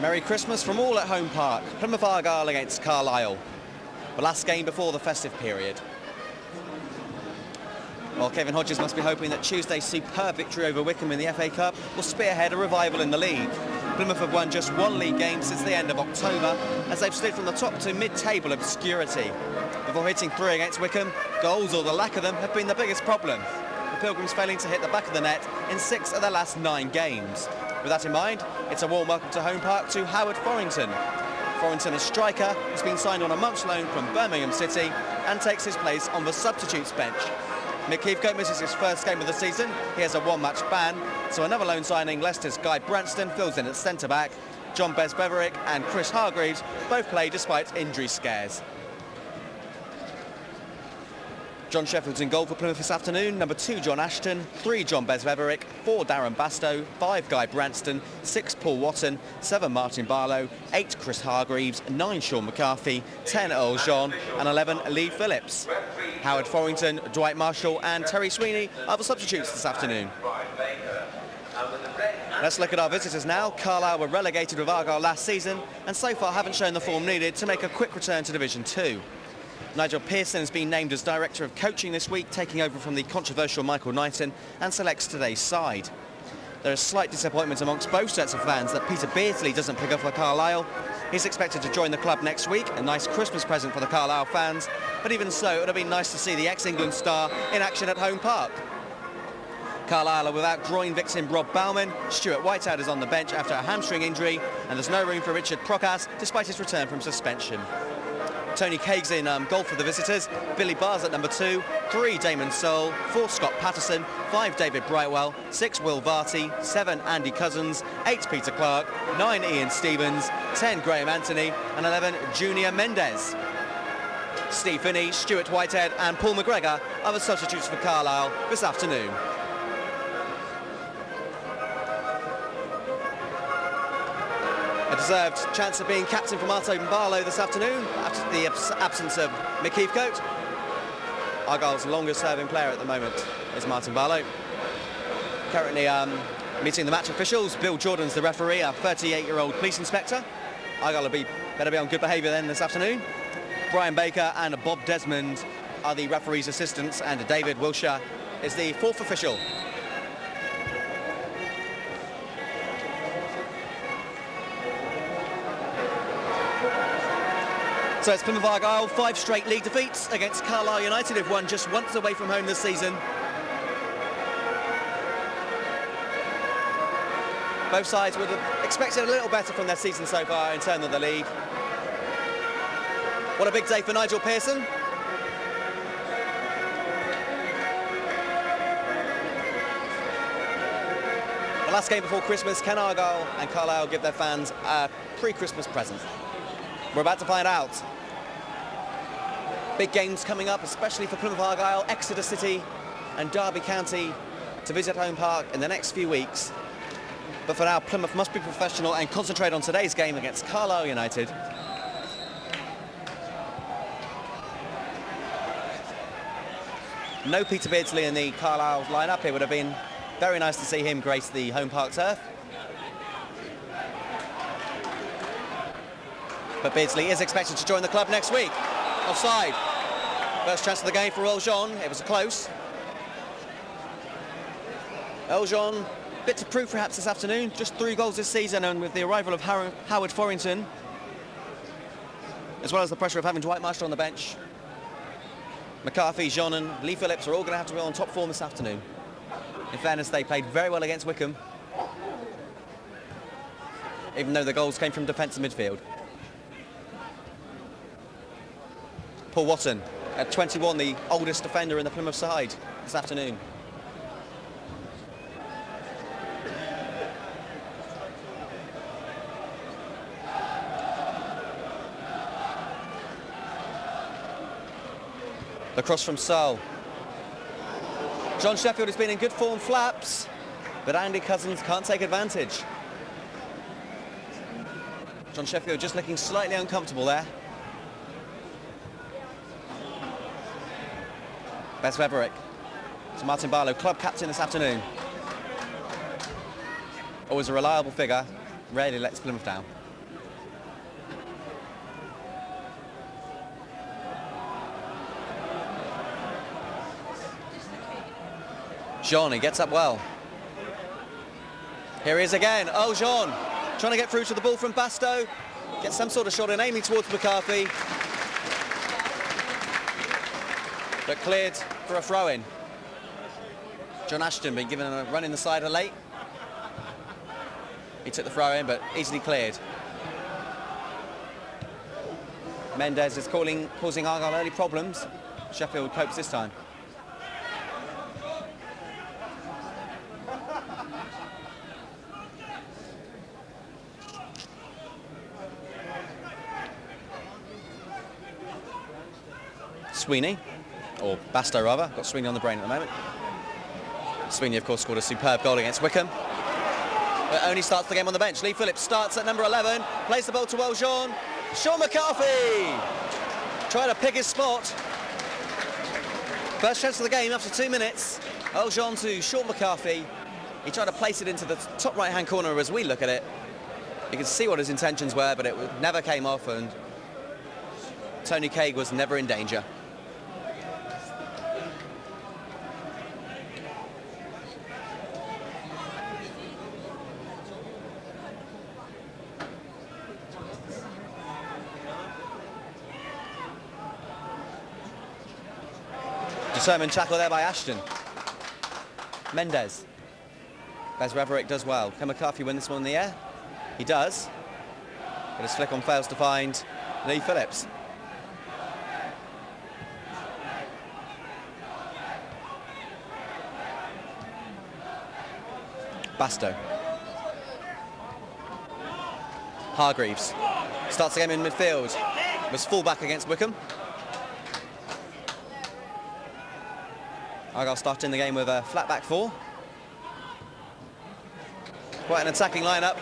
Merry Christmas from all at Home Park. Plymouth Argyle against Carlisle. The last game before the festive period. Well, Kevin Hodges must be hoping that Tuesday's superb victory over Wycombe in the FA Cup will spearhead a revival in the league. Plymouth have won just one league game since the end of October, as they've slid from the top to mid-table obscurity. Before hitting 3 against Wycombe, goals or the lack of them have been the biggest problem. The Pilgrims failing to hit the back of the net in 6 of their last 9 games. With that in mind, it's a warm welcome to Home Park to Howard Forrington. Forrington, a striker, has been signed on a month's loan from Birmingham City and takes his place on the substitutes bench. Mick Heathcote misses his first game of the season. He has a 1-match ban, so another loan signing, Leicester's Guy Branston, fills in at centre-back. John Beverick and Chris Hargreaves both play despite injury scares. John Sheffield's in goal for Plymouth this afternoon. Number 2, John Ashton. 3, John Beverick. 4, Darren Bastow. 5, Guy Branston. 6, Paul Watton. 7, Martin Barlow. 8, Chris Hargreaves. 9, Sean McCarthy. 10, Earl John. And 11, Lee Phillips. Howard Forrington, Dwight Marshall and Terry Sweeney are the substitutes this afternoon. Let's look at our visitors now. Carlisle were relegated with Argyle last season and so far haven't shown the form needed to make a quick return to Division 2. Nigel Pearson has been named as Director of Coaching this week, taking over from the controversial Michael Knighton, and selects today's side. There is slight disappointment amongst both sets of fans that Peter Beardsley doesn't pick up for Carlisle. He's expected to join the club next week, a nice Christmas present for the Carlisle fans, but even so, it would have been nice to see the ex-England star in action at Home Park. Carlisle are without groin victim Rob Bauman. Stuart Whitehead is on the bench after a hamstring injury, and there's no room for Richard Procas despite his return from suspension. Tony Caig's in goal for the visitors. Billy Barr's at number 2, 3, Damon Searle, 4, Scott Patterson, 5, David Brightwell, 6, Will Varty, 7, Andy Cousins, 8, Peter Clark, 9, Ian Stevens, 10, Graham Anthony, and 11, Junior Mendes. Steve Finney, Stuart Whitehead and Paul McGregor are the substitutes for Carlisle this afternoon. A deserved chance of being captain for Martin Barlow this afternoon after the absence of Mick Heathcote. Argyle's longest serving player at the moment is Martin Barlow. Currently meeting the match officials. Bill Jordan's the referee, a 38-year-old police inspector. Argyle better be on good behaviour then this afternoon. Brian Baker and Bob Desmond are the referee's assistants, and David Wilshire is the 4th official. So it's Plymouth Argyle, 5 straight league defeats against Carlisle United, who've won just once away from home this season. Both sides would have expected a little better from their season so far in terms of the league. What a big day for Nigel Pearson. The last game before Christmas, can Argyle and Carlisle give their fans a pre-Christmas present? We're about to find out. Big games coming up, especially for Plymouth Argyle, Exeter City and Derby County to visit Home Park in the next few weeks. But for now, Plymouth must be professional and concentrate on today's game against Carlisle United. No Peter Beardsley in the Carlisle lineup. It would have been very nice to see him grace the Home Park turf. But Beardsley is expected to join the club next week. Offside. First chance of the game for Earl John. It was close. Earl John, bit to prove perhaps this afternoon. Just 3 goals this season, and with the arrival of Howard Forrington, as well as the pressure of having Dwight Marshall on the bench, McCarthy, John and Lee Phillips are all going to have to be on top form this afternoon. In fairness, they played very well against Wycombe, even though the goals came from defence and midfield. Paul Watton, at 21, the oldest defender in the Plymouth side this afternoon. The cross from Searle. John Sheffield has been in good form, flaps, but Andy Cousins can't take advantage. John Sheffield just looking slightly uncomfortable there. Beverick. It's Martin Barlow, club captain this afternoon. Always a reliable figure, rarely lets Plymouth down. Jean, he gets up well. Here he is again. Oh, Jean, trying to get through to the ball from Bastow. Gets some sort of shot in, aiming towards McCarthy. But cleared for a throw-in. John Ashton been given a run in the side late. He took the throw-in, but easily cleared. Mendes is causing Argyle early problems. Sheffield copes this time. Sweeney, or Bastow rather, got Sweeney on the brain at the moment. Sweeney, of course, scored a superb goal against Wycombe, but only starts the game on the bench. Lee Phillips starts at number 11, plays the ball to Jean. Sean McCarthy trying to pick his spot. First chance of the game after 2 minutes. Jean to Sean McCarthy. He tried to place it into the top right-hand corner as we look at it. You can see what his intentions were, but it never came off, and Tony Craig was never in danger. Determined tackle there by Ashton. Mendes. Bezreverick does well. Can McCarthy win this one in the air? He does. But his flick on fails to find Lee Phillips. Bastow. Hargreaves starts the game in midfield. Was full-back against Wycombe. Argyle starting the game with a flat back four. Quite an attacking lineup.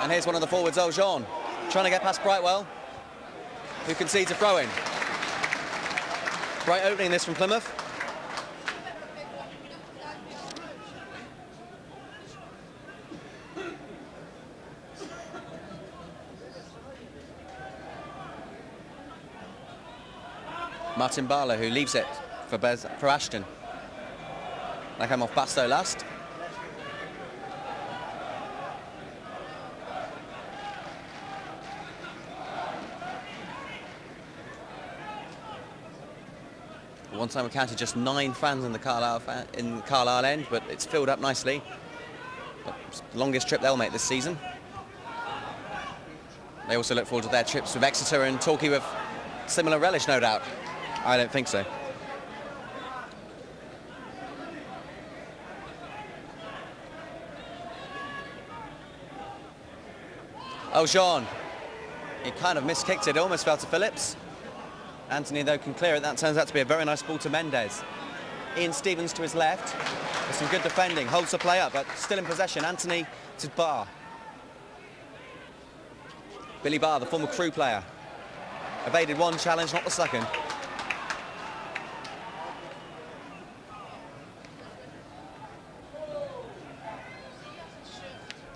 And here's one of the forwards, Jean, trying to get past Brightwell, who concedes a throw-in. Bright opening this from Plymouth. Martin Barlow, who leaves it for Ashton. That came off Bastow last. One time we counted just 9 fans in the Carlisle end, but it's filled up nicely. It's the longest trip they'll make this season. They also look forward to their trips with Exeter and Torquay with similar relish, no doubt. I don't think so. Jean, he kind of miskicked it, almost fell to Phillips. Anthony, though, can clear it. That turns out to be a very nice ball to Mendes. Ian Stevens to his left, with some good defending, holds the play up, but still in possession. Anthony to Barr. Billy Barr, the former Crew player, evaded one challenge, not the second.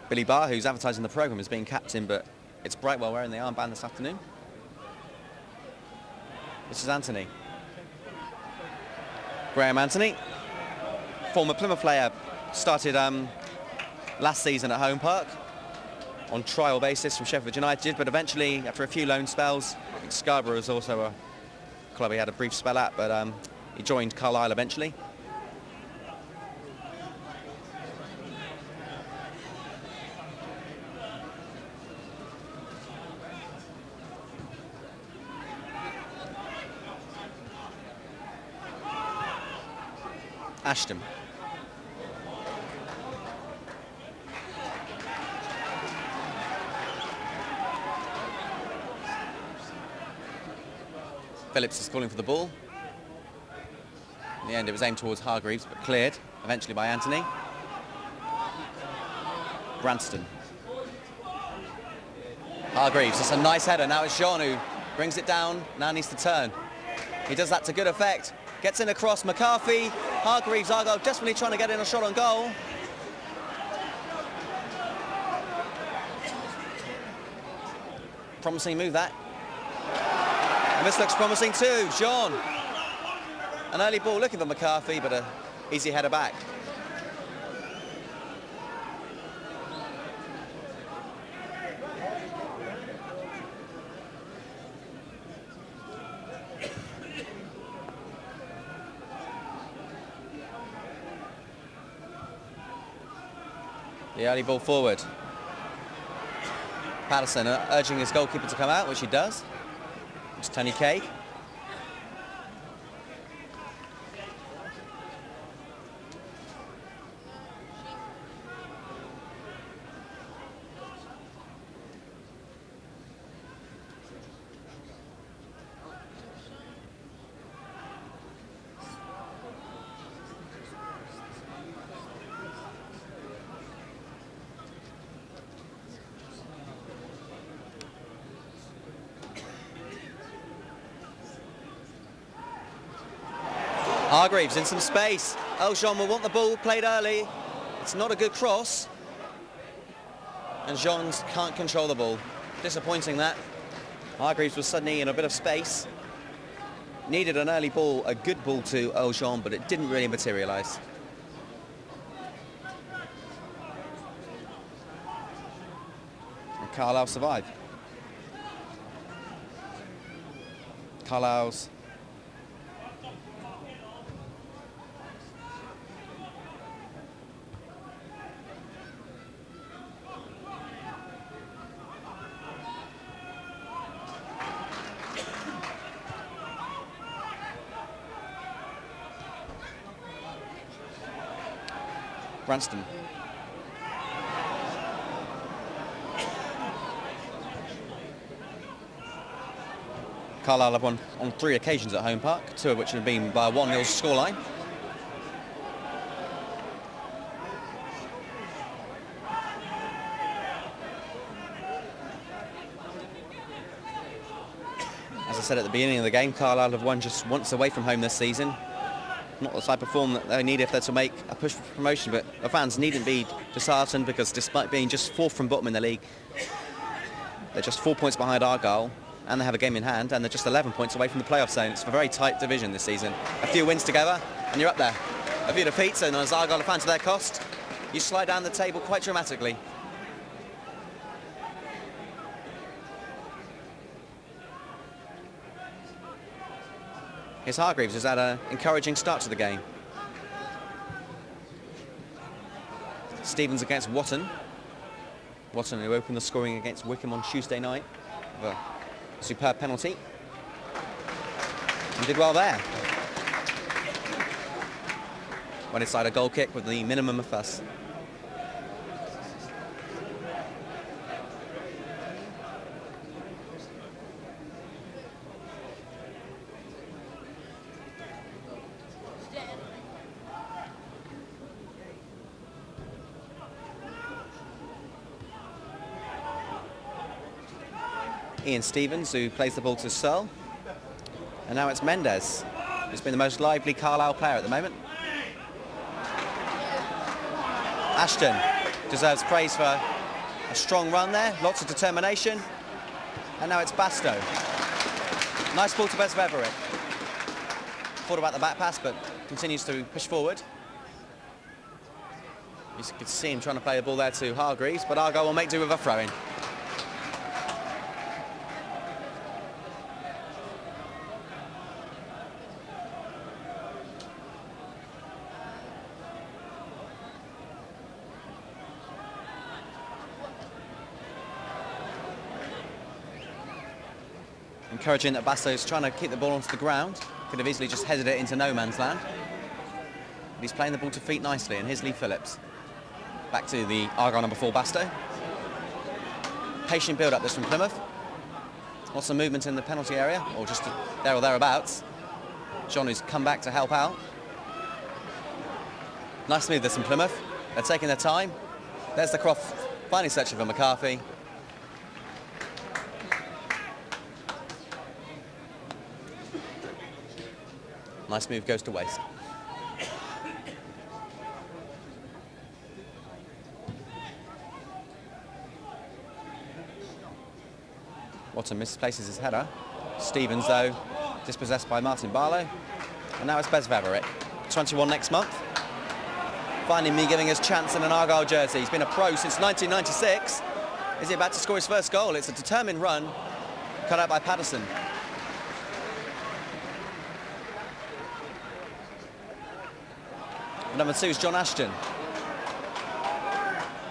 Billy Barr, who's advertising the programme as being captain, but it's Brightwell wearing the armband this afternoon. This is Anthony. Graham Anthony, former Plymouth player, started last season at Home Park on trial basis from Sheffield United, but eventually, after a few loan spells, I think Scarborough is also a club he had a brief spell at, but he joined Carlisle eventually. Ashton. Phillips is calling for the ball. In the end, it was aimed towards Hargreaves, but cleared eventually by Anthony. Branston. Hargreaves, that's a nice header. Now it's Jean who brings it down, now needs to turn. He does that to good effect. Gets in across McCarthy. Hargreaves, Argyle desperately trying to get in a shot on goal. Promising move, that. And this looks promising too. Jean. An early ball looking for McCarthy, but a Easy header back. The early ball forward. Patterson urging his goalkeeper to come out, which he does. It's Tony Cade. Hargreaves in some space. Jean will want the ball played early. It's not a good cross. And Jean can't control the ball. Disappointing that. Hargreaves was suddenly in a bit of space. Needed an early ball, a good ball to Jean, but it didn't really materialise. And Carlisle survive. Carlisle's Branston. Carlisle have won on 3 occasions at home park, 2 of which have been by a 1-0 scoreline. As I said at the beginning of the game, Carlisle have won just once away from home this season. Not the type of form that they need if they're to make a push for promotion, but the fans needn't be disheartened, because despite being just 4th from bottom in the league, they're just 4 points behind Argyle, and they have a game in hand, and they're just 11 points away from the playoff zone. It's a very tight division this season. A few wins together, and you're up there. A few defeats, and as Argyle are fans to their cost, you slide down the table quite dramatically. Here's Hargreaves, who's had an encouraging start to the game. Stevens against Watton. Watton, who opened the scoring against Wycombe on Tuesday night. A superb penalty. And did well there. Went inside a goal kick with the minimum of fuss. Ian Stevens, who plays the ball to Searle. And now it's Mendes, who's been the most lively Carlisle player at the moment. Ashton deserves praise for a strong run there, lots of determination. And now it's Bastow. Nice ball to Bezveverick. Thought about the back pass, but continues to push forward. You could see him trying to play the ball there to Hargreaves, but Argyle will make do with a throw-in. Encouraging that Bastow's trying to keep the ball onto the ground. Could have easily just headed it into no man's land. But he's playing the ball to feet nicely, and here's Lee Phillips. Back to the Argyle number 4, Bastow. Patient build-up this from Plymouth. Lots of movement in the penalty area, or just there or thereabouts. John, who's come back to help out. Nice move this from Plymouth. They're taking their time. There's the Croft, finally searching for McCarthy. Nice move goes to waste. Watson misplaces his header. Stevens, though, dispossessed by Martin Barlow. And now it's Bezveverick. 21 next month. Finally me giving us chance in an Argyle jersey. He's been a pro since 1996. Is he about to score his first goal? It's a determined run, cut out by Patterson. Number 2 is John Ashton.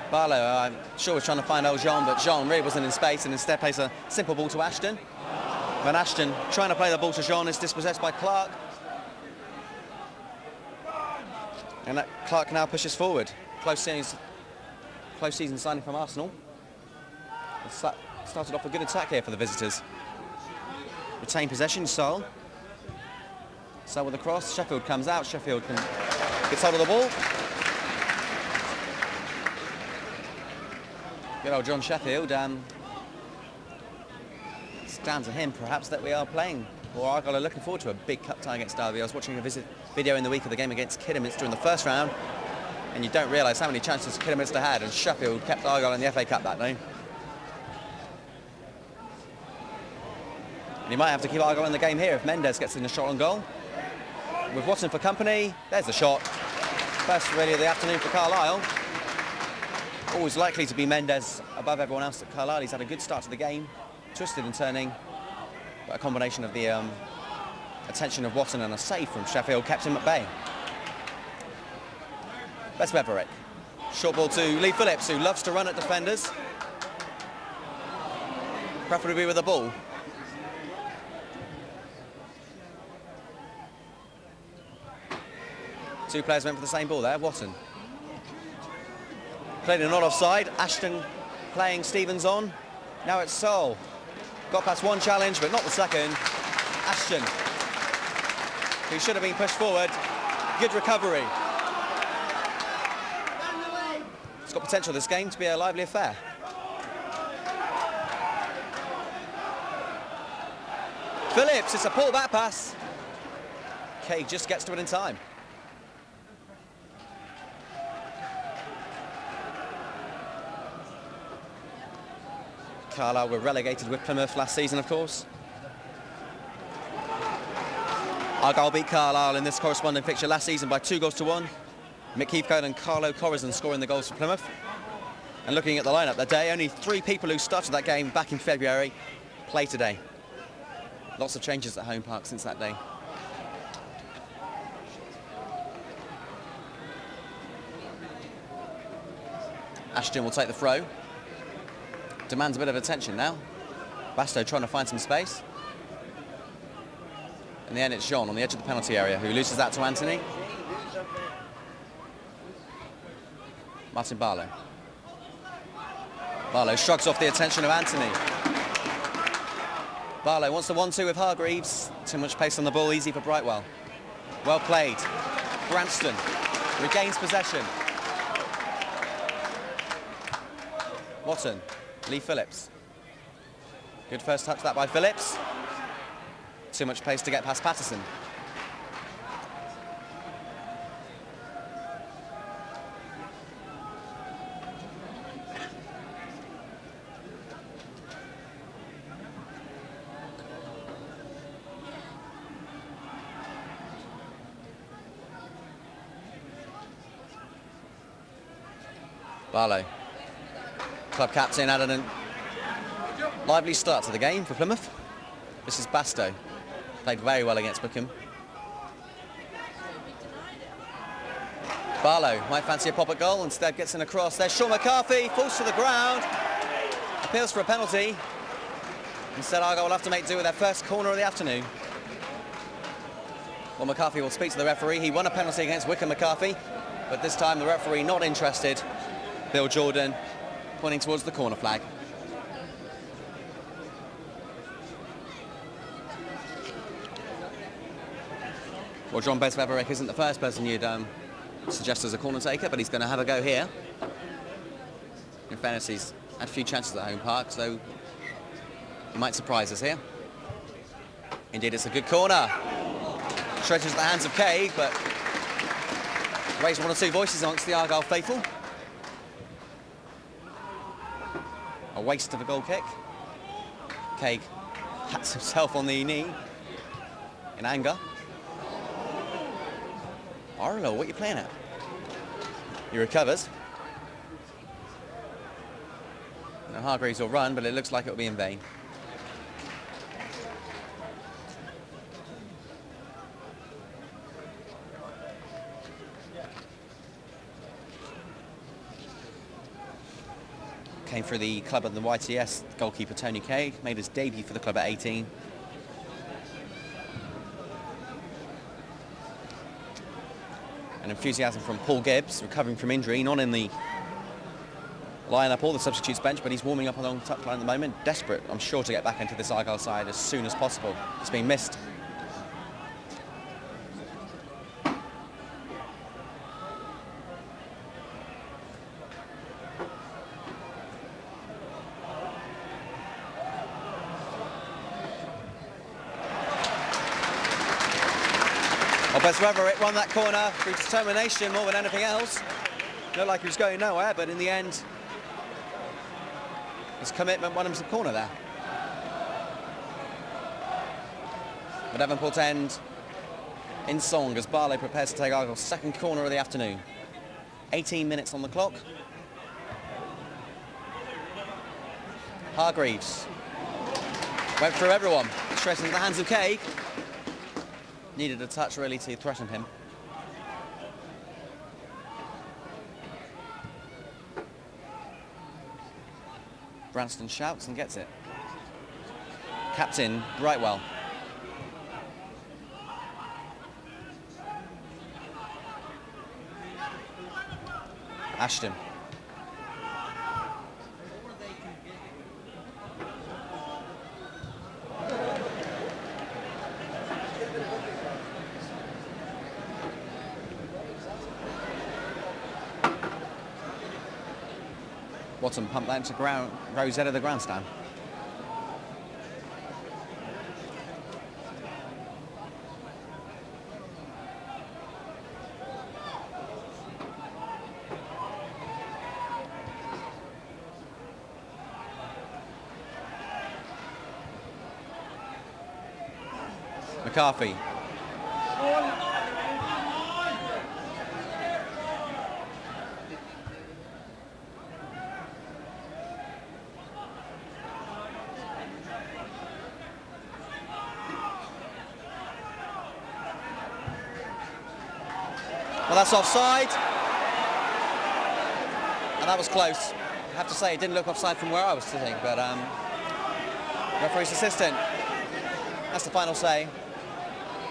Barlow, I'm sure was trying to find old Jean, but Jean really wasn't in space and instead plays a simple ball to Ashton. When Ashton, trying to play the ball to Jean, is dispossessed by Clark. And that Clark now pushes forward. Close season signing from Arsenal. Started off a good attack here for the visitors. Retain possession, Sol. Sol with a cross. Sheffield comes out. Sheffield gets hold of the ball. Good old John Sheffield. It's down to him, perhaps, that we are playing. Or Argyle are looking forward to a big cup tie against Derby. I was watching a video in the week of the game against Kidderminster during the first round, and you don't realise how many chances Kidderminster had, and Sheffield kept Argyle in the FA Cup that day. And he might have to keep Argyle in the game here if Mendes gets in a shot on goal. With Watson for company, there's the shot. First really of the afternoon for Carlisle. Always likely to be Mendes above everyone else at Carlisle. He's had a good start to the game, twisted and turning. But a combination of the attention of Watson and a save from Sheffield kept him at bay. Best Beverick. Short ball to Lee Phillips, who loves to run at defenders. Preferably with the ball. Two players went for the same ball there. Watson. Played a not offside. Ashton playing Stevens on. Now it's Sol. Got past one challenge, but not the second. Ashton, who should have been pushed forward. Good recovery. It's got potential, this game, to be a lively affair. Phillips, it's a pull back pass. Kay just gets to it in time. Carlisle were relegated with Plymouth last season, of course. Argyle beat Carlisle in this corresponding fixture last season by 2-1. Mick Heathcote and Carlo Corazon scoring the goals for Plymouth. And looking at the lineup that day, only 3 people who started that game back in February play today. Lots of changes at home park since that day. Ashton will take the throw. Demands a bit of attention now. Bastow trying to find some space. In the end, it's Jean on the edge of the penalty area who loses that to Anthony. Martin Barlow. Barlow shrugs off the attention of Anthony. Barlow wants the 1-2 with Hargreaves. Too much pace on the ball, easy for Brightwell. Well played. Branston regains possession. Watson. Lee Phillips. Good first touch that by Phillips. Too much pace to get past Patterson. Barlow. Club captain added a lively start to the game for Plymouth. This is Bastow. Played very well against Bookham. Barlow might fancy a pop at goal, instead gets in a cross. There's Sean McCarthy, falls to the ground. Appeals for a penalty. Instead, Argyle will have to make do with their first corner of the afternoon. Well, McCarthy will speak to the referee. He won a penalty against Wickham McCarthy, but this time the referee not interested. Bill Jordan pointing towards the corner flag. Well, John Beverick isn't the first person you'd suggest as a corner taker, but he's going to have a go here. In fairness, he's had a few chances at home park, so he might surprise us here. Indeed, it's a good corner. Straight into the hands of Cade, but raised 1 or 2 voices amongst the Argyle faithful. A waste of a goal kick. Cade pats himself on the knee in anger. Arlo, what are you playing at? He recovers. Now Hargreaves will run, but it looks like it will be in vain. Came through the club at the YTS, goalkeeper Tony Kay, made his debut for the club at 18. And enthusiasm from Paul Gibbs, recovering from injury, not in the line-up or the substitutes bench, but he's warming up along the touchline at the moment. Desperate, I'm sure, to get back into this Argyle side as soon as possible. It's been missed. Whether it won that corner through determination more than anything else. Looked like he was going nowhere, but in the end, his commitment won him some corner there. But Devonport end in song as Barlow prepares to take Argyle's second corner of the afternoon. 18 minutes on the clock. Hargreaves went through everyone, straight into the hands of Kay. Needed a touch really to threaten him. Branston shouts and gets it. Captain Brightwell. Ashton. Watson pumped that into Rosette of the grandstand. McCarthy. Well, that's offside. And that was close. I have to say, it didn't look offside from where I was sitting, but referee's assistant, that's the final say.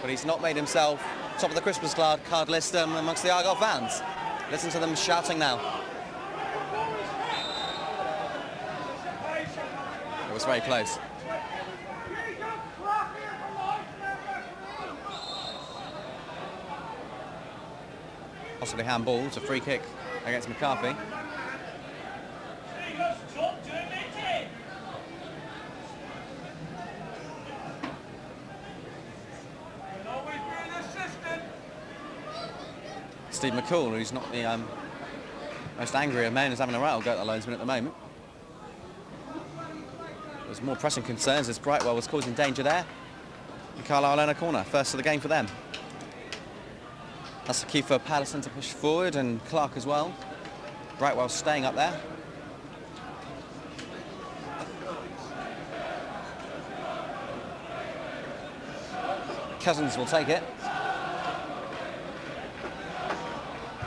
But he's not made himself top of the Christmas card list amongst the Argyle fans. Listen to them shouting now. It was very close. Possibly handball. It's a free kick against McCarthy. Steve McCall, who's not the most angry of men, is having a rattle go at the linesman at the moment. There's more pressing concerns as Brightwell was causing danger there. And Carlisle in a corner, first of the game for them. That's the key for Patterson to push forward, and Clark as well. Brightwell staying up there. Cousins will take it.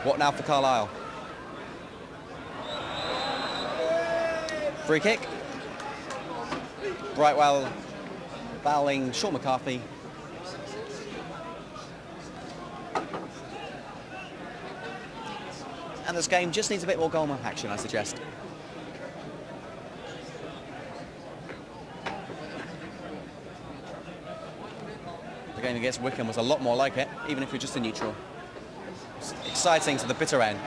What now for Carlisle? Free kick. Brightwell fouling Sean McCarthy. And this game just needs a bit more goal action, I suggest. The game against Wycombe was a lot more like it, even if you're just a neutral. It's exciting to the bitter end.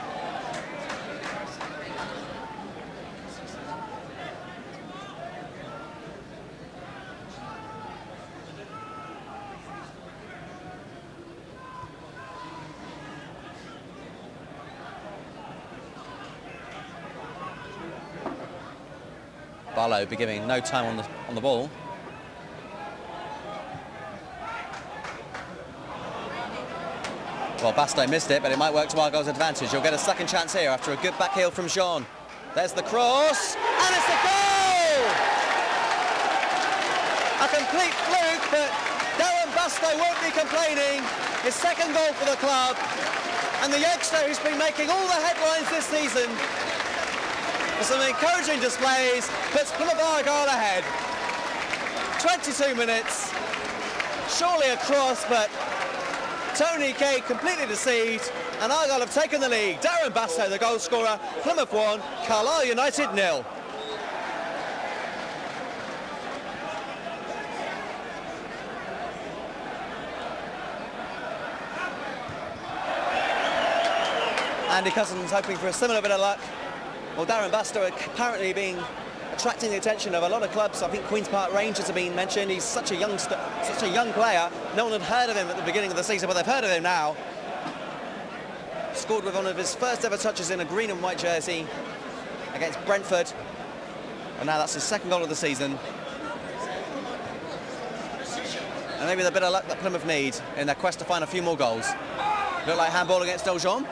Barlow be giving no time on the ball. Well, Bastow missed it, but it might work to Argyle's advantage. You'll get a second chance here after a good back heel from Jean. There's the cross, and it's the goal! A complete fluke, but Darren Bastow won't be complaining. His second goal for the club, and the youngster who's been making all the headlines this season with some encouraging displays puts Plymouth Argyle ahead. 22 minutes, surely a cross, but Tony Kay completely deceived, and Argyle have taken the lead. Darren Bastow, the goal scorer. Plymouth 1, Carlisle United 0. Andy Cousins hoping for a similar bit of luck. Well, Darren Bastow apparently been attracting the attention of a lot of clubs. I think Queen's Park Rangers have been mentioned. He's such a young player. No one had heard of him at the beginning of the season, but they've heard of him now. Scored with one of his first ever touches in a green and white jersey against Brentford. And now that's his second goal of the season. And maybe the bit of luck that Plymouth need in their quest to find a few more goals. Look like handball against Deljean.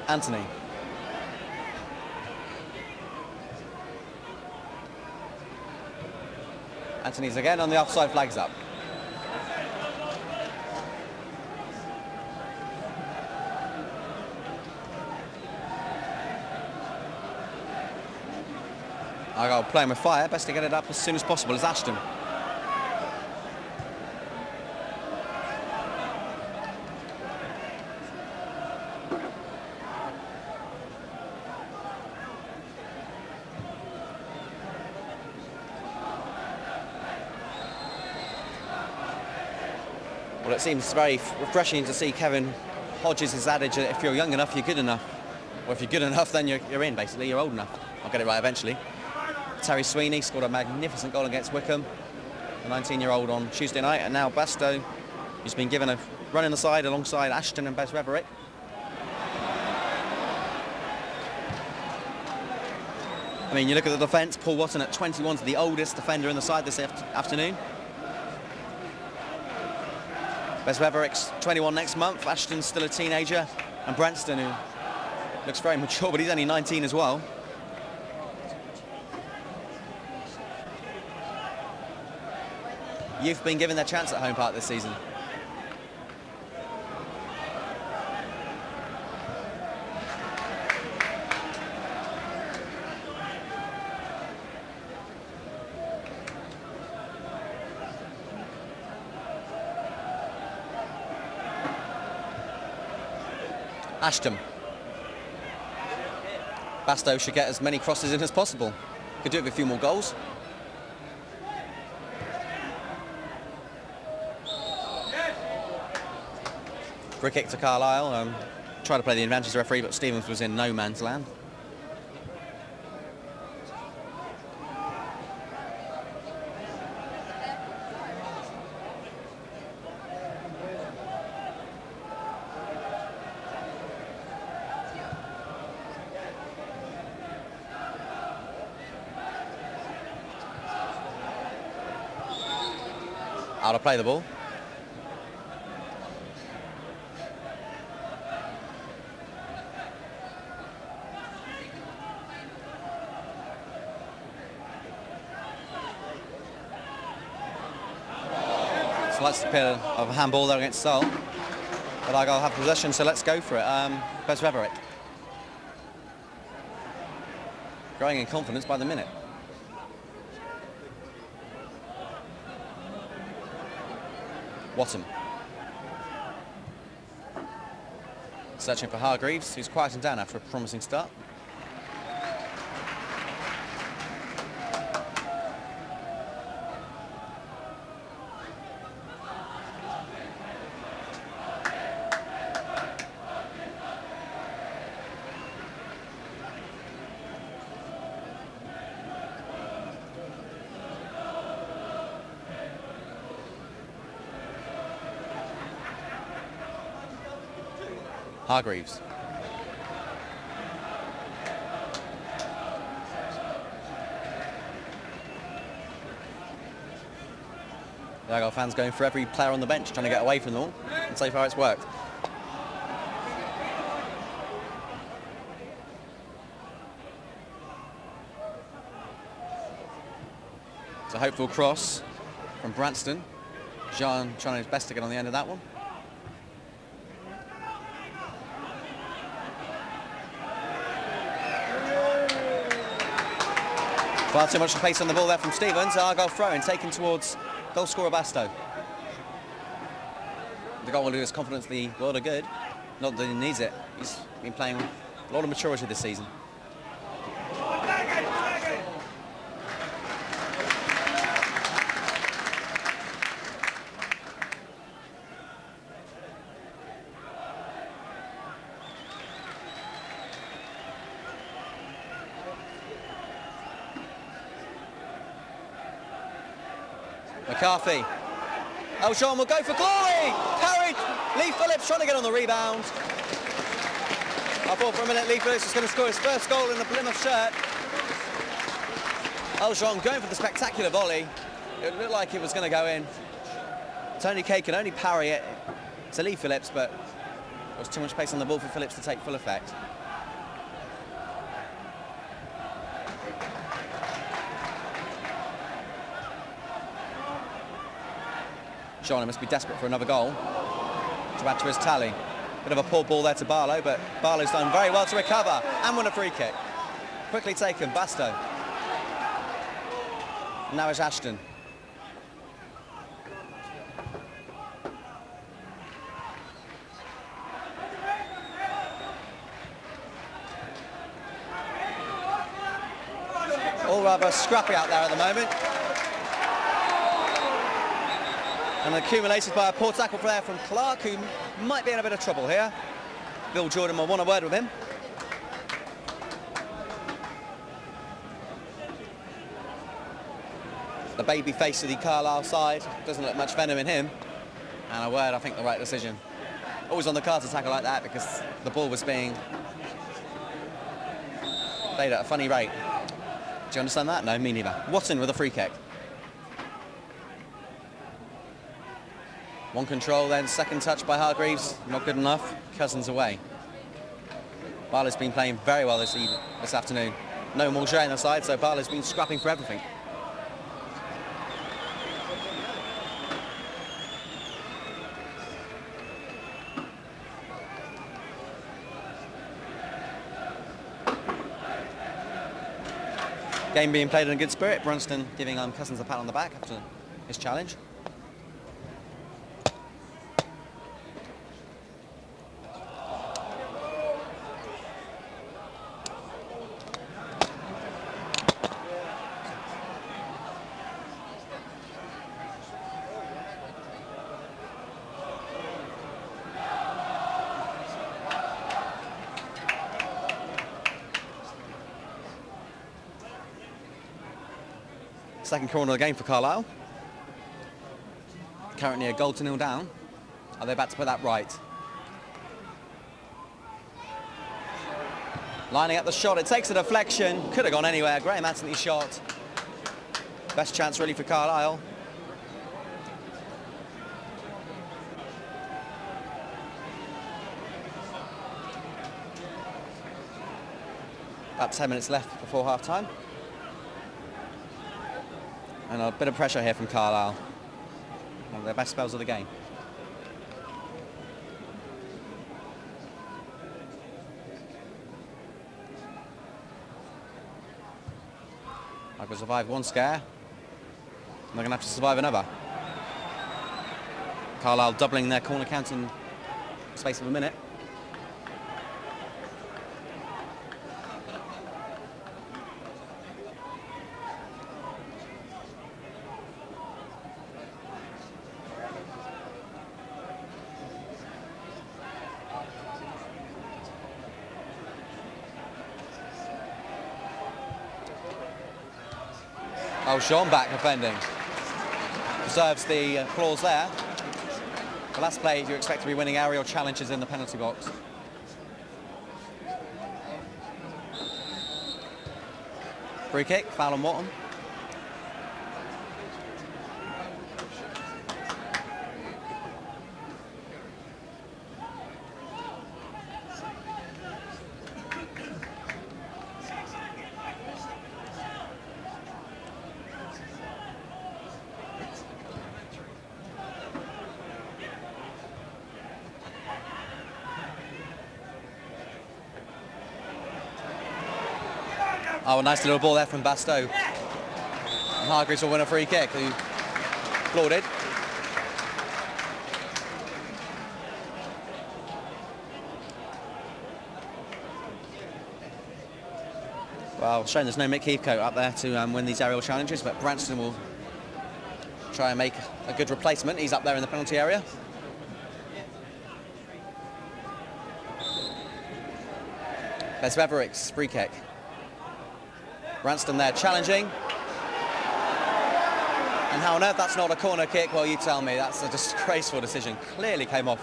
Anthony. Anthony's again on the offside, flags up. Argyle playing with fire, best to get it up as soon as possible as Ashton. Well, it seems very refreshing to see Kevin Hodges' adage that if you're young enough, you're good enough. Or if you're good enough, then you're in, basically. You're old enough. I'll get it right eventually. Terry Sweeney scored a magnificent goal against Wycombe, a 19-year-old on Tuesday night. And now Bastow, who's been given a run in the side alongside Ashton and Bez Reverick. I mean, you look at the defence, Paul Watson at 21 is the oldest defender in the side this afternoon. Bez Reverick's 21 next month, Ashton's still a teenager, and Branston, who looks very mature, but he's only 19 as well. Youth been given their chance at home park this season. Ashton. Bastow should get as many crosses in as possible. Could do it with a few more goals. Free kick to Carlisle. Tried to play the advantage referee, but Stevens was in no man's land. Out to play the ball. Slight bit of a handball there against Seoul. But Argyle have possession, so let's go for it. Bez Reverick. Growing in confidence by the minute. Watson. Searching for Hargreaves, who's quieting down after a promising start. Hargreaves. The Argyle fans going for every player on the bench, trying to get away from them all, and so far it's worked. It's a hopeful cross from Branston. Jean trying his best to get on the end of that one. Far too much pace on the ball there from Stevens. Argyle throw-in taken towards goal scorer Bastow. The goal will do his confidence the world of good. Not that he needs it. He's been playing a lot of maturity this season. McCarthy. Oh, Sean will go for glory! Parried! Lee Phillips trying to get on the rebound. I thought for a minute Lee Phillips was going to score his first goal in the Plymouth shirt. Oh, Sean going for the spectacular volley. It looked like it was going to go in. Tony Kay can only parry it to Lee Phillips, but there was too much pace on the ball for Phillips to take full effect. Sean must be desperate for another goal to add to his tally. Bit of a poor ball there to Barlow, but Barlow's done very well to recover and win a free kick. Quickly taken, Bastow. Now it's Ashton. All rather scrappy out there at the moment. And accumulated by a poor tackle there from Clark, who might be in a bit of trouble here. Bill Jordan will want a word with him. The baby face of the Carlisle side, doesn't look much venom in him. And a word, I think the right decision. Always on the card to tackle like that because the ball was being played at a funny rate. Do you understand that? No, me neither. Watson with a free kick. One control, then second touch by Hargreaves, not good enough. Cousins away. Barlow's been playing very well this afternoon. No more Mulchay on the side, so Barlow's been scrapping for everything. Game being played in a good spirit. Brunston giving Cousins a pat on the back after his challenge. Second corner of the game for Carlisle. Currently a goal to 0 down. Are they about to put that right? Lining up the shot, it takes a deflection. Could have gone anywhere. Graham Anthony's shot. Best chance really for Carlisle. About 10 minutes left before half time. And a bit of pressure here from Carlisle. One of their best spells of the game. Argyle survived one scare. And they're going to have to survive another. Carlisle doubling their corner count in the space of a minute. Oh, Sean back offending. Deserves the applause there. The last play, you expect to be winning aerial challenges in the penalty box. Free kick, foul on Watton. Oh, a nice little ball there from Bastow. And Hargreaves will win a free kick, who applauded. Well, showing there's no Mick Heathcote up there to win these aerial challenges, but Branston will try and make a good replacement. He's up there in the penalty area. Bezveverick's free kick. Branston there challenging. And how on earth that's not a corner kick? Well, you tell me. That's a disgraceful decision. Clearly came off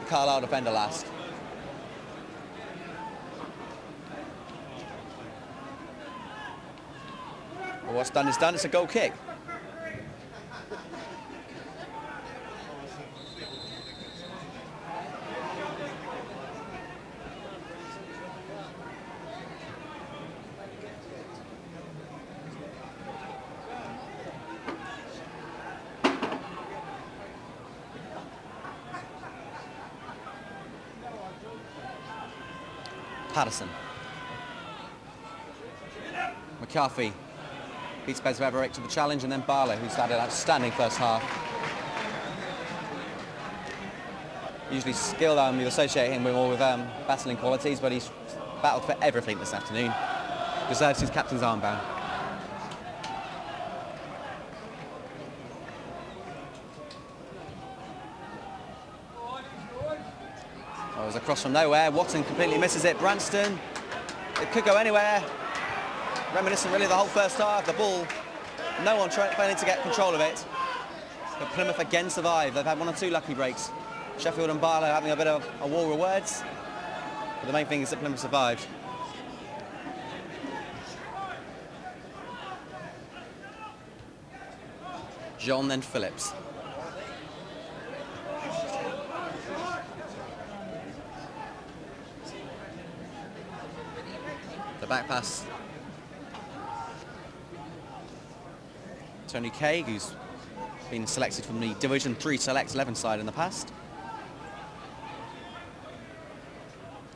the Carlisle defender last. But what's done is done. It's a goal kick. Patterson. McCarthy beats Bezveverick to the challenge, and then Barlow, who's had an outstanding first half. Usually skilled, you associate him with more with battling qualities, but he's battled for everything this afternoon. Deserves his captain's armband. Oh, it was a cross from nowhere. Watton completely misses it. Branston, it could go anywhere. Reminiscent really of the whole first half. The ball, no one failing to get control of it. But Plymouth again survive. They've had one or two lucky breaks. Sheffield and Barlow having a bit of a war of words. But the main thing is that Plymouth survived. John, then Phillips. The back pass. Tony Craig, who's been selected from the Division 3 Select 11 side in the past.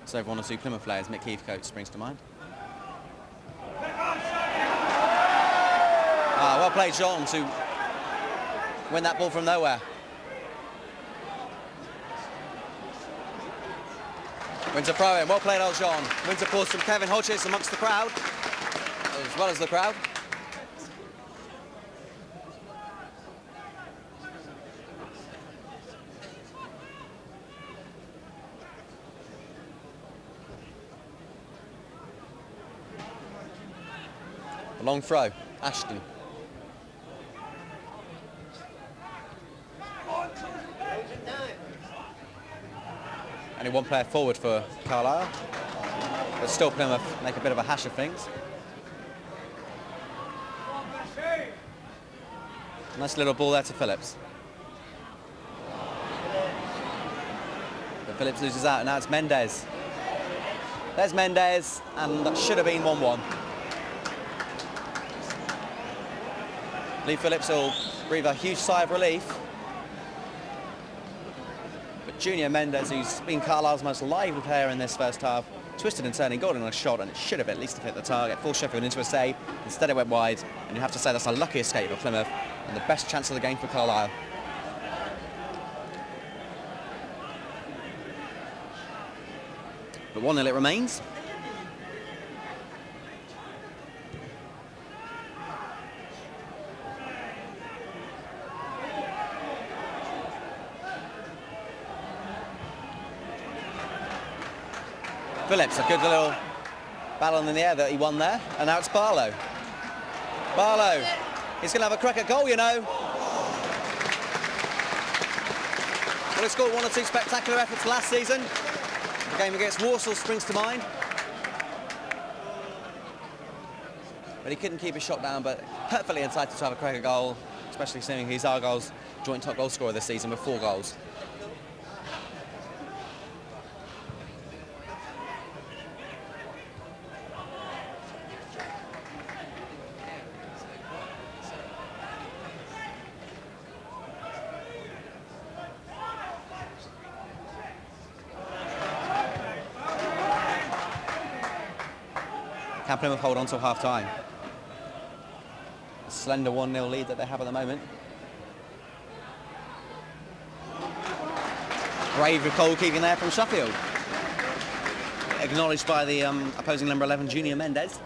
So one or two Plymouth players, Mick Heathcote springs to mind. Well played, John, to win that ball from nowhere. Wins a throw-in. Well played, old John. Wins applause from Kevin Hodges amongst the crowd, as well as the crowd. A long throw. Ashton. Only one player forward for Carlisle, but still Plymouth make a bit of a hash of things. Nice little ball there to Phillips. But Phillips loses out, and now it's Mendes. There's Mendes, and that should have been 1-1. Lee Phillips will breathe a huge sigh of relief. But Junior Mendes, who's been Carlisle's most lively player in this first half, twisted and turning, got in on a shot, and it should have at least hit the target. Forced Sheffield into a save. Instead it went wide, and you have to say that's a lucky escape for Plymouth and the best chance of the game for Carlisle. But 1-0 it remains. Phillips, a good little battle in the air that he won there, and now it's Barlow. Barlow, he's going to have a crack at goal, you know. Well, he scored one or two spectacular efforts last season. The game against Walsall springs to mind. but he couldn't keep his shot down, but perfectly entitled to have a crack at goal, especially seeing he's Argyle's joint top goal scorer this season with 4 goals. Can Plymouth hold on till half-time? A slender 1-0 lead that they have at the moment. Brave goalkeeping there from Sheffield. Acknowledged by the opposing number 11, Junior Mendes.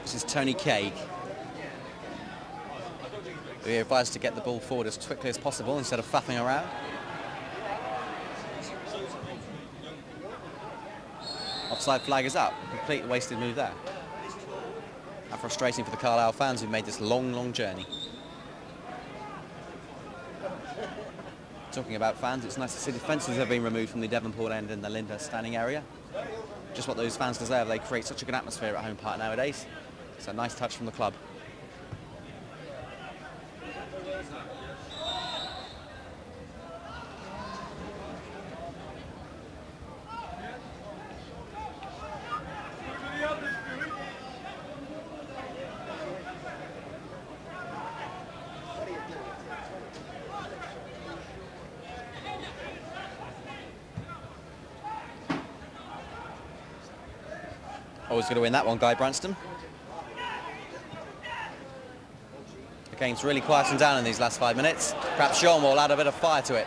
This is Tony Craig. We're advised to get the ball forward as quickly as possible instead of faffing around. Offside flag is up. Complete wasted move there. How frustrating for the Carlisle fans who've made this long journey. Talking about fans, it's nice to see the fences have been removed from the Devonport end and the Linda standing area. Just what those fans deserve. They create such a good atmosphere at home park nowadays. It's a nice touch from the club. Always going to win that one, Guy Branston. The game's really quieting down in these last 5 minutes. Perhaps Sean will add a bit of fire to it.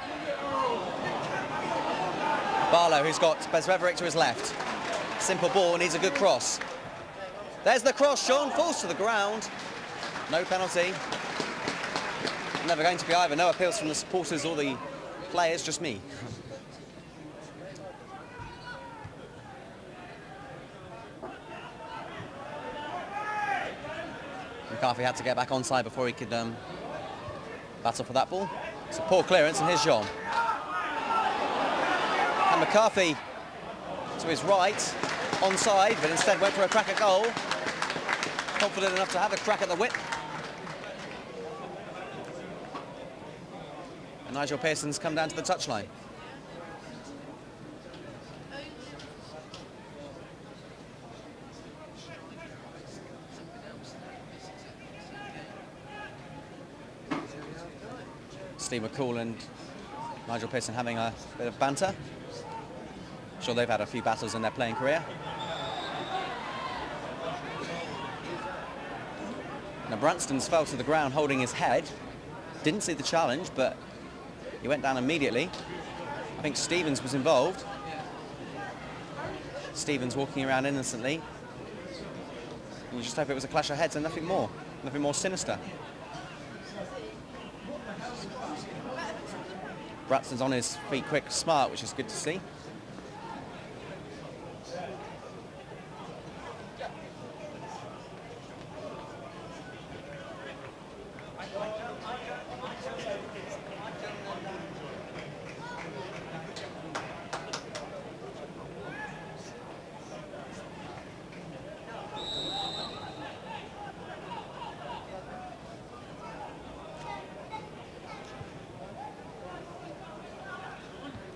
Barlow, who's got Bezveverick to his left. Simple ball, needs a good cross. There's the cross, Sean falls to the ground. No penalty. Never going to be either. No appeals from the supporters or the players, just me. McCarthy had to get back onside before he could battle for that ball. It's a poor clearance, and here's Jean. And McCarthy to his right, onside, but instead went for a crack at goal. Confident enough to have a crack at the whip. And Nigel Pearson's come down to the touchline. Steve McCall and Nigel Pearson having a bit of banter. I'm sure they've had a few battles in their playing career. Now Branston's fell to the ground holding his head. Didn't see the challenge, but he went down immediately. I think Stevens was involved. Stevens walking around innocently. You just hope it was a clash of heads and nothing more sinister. Branston's on his feet quick, smart, which is good to see.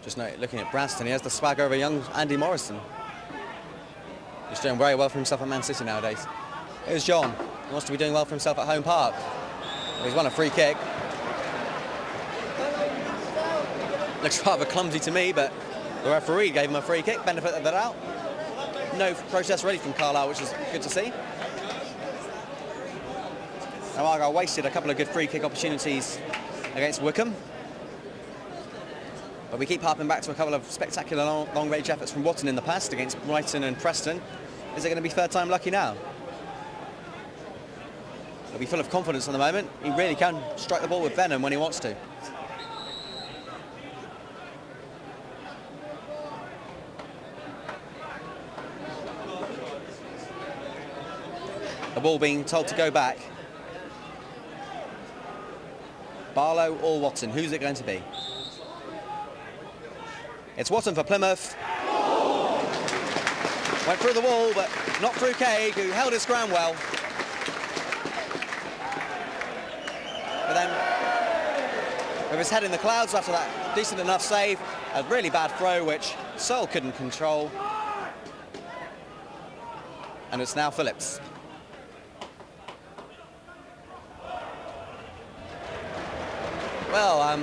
Just note, looking at Branston, he has the swagger of a young Andy Morrison. He's doing very well for himself at Man City nowadays. Here's John. He wants to be doing well for himself at home park. Well, he's won a free kick. Looks rather clumsy to me, but the referee gave him a free kick, benefit of the doubt. No protest really from Carlisle, which is good to see. Now Argyle wasted a couple of good free kick opportunities against Wycombe. But we keep harping back to a couple of spectacular long-range efforts from Watton in the past against Brighton and Preston. Is it going to be third time lucky now? He'll be full of confidence at the moment. He really can strike the ball with venom when he wants to. The ball being told to go back. Barlow or Watson, who's it going to be? It's Watson for Plymouth. Went through the wall, but not through Craig, who held his ground well. But then, with his head in the clouds after that decent enough save, a really bad throw, which Searle couldn't control. And it's now Phillips. Well,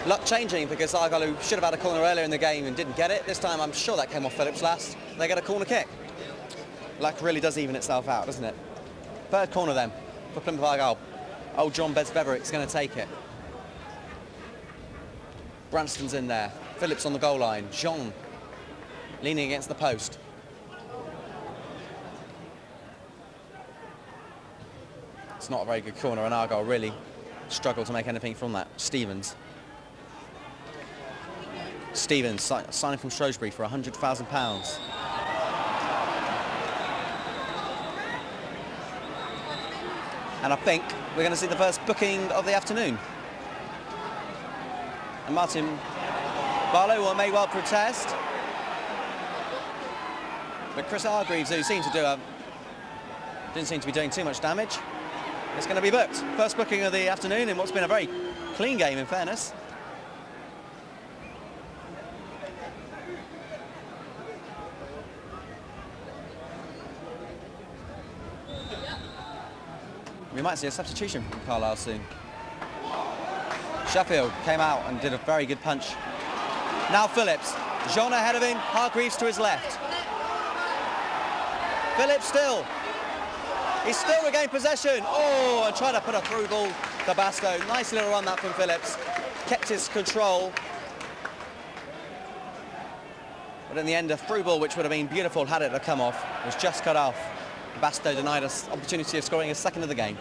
luck changing, because Argyle, who should have had a corner earlier in the game and didn't get it, this time I'm sure that came off Phillips last. They get a corner kick. Luck really does even itself out, doesn't it? Third corner then for Plymouth Argyle. Old John Bedsbeverick's going to take it. Branston's in there. Phillips on the goal line. Jean leaning against the post. It's not a very good corner, and Argyle really struggle to make anything from that. Stevens, signing from Shrewsbury for £100,000. And I think we're going to see the first booking of the afternoon. And Martin Barlow may well protest, but Chris Hargreaves, who seemed to didn't seem to be doing too much damage, is going to be booked. First booking of the afternoon in what's been a very clean game, in fairness. We might see a substitution from Carlisle soon. Sheffield came out and did a very good punch. Now Phillips. Jean ahead of him, Hargreaves to his left. Phillips still. He's still regained possession. Oh, and tried to put a through ball to Bastow. Nice little run that from Phillips. Kept his control. But in the end, a through ball, which would have been beautiful had it come off, was just cut off. Bastow denied us opportunity of scoring a second of the game.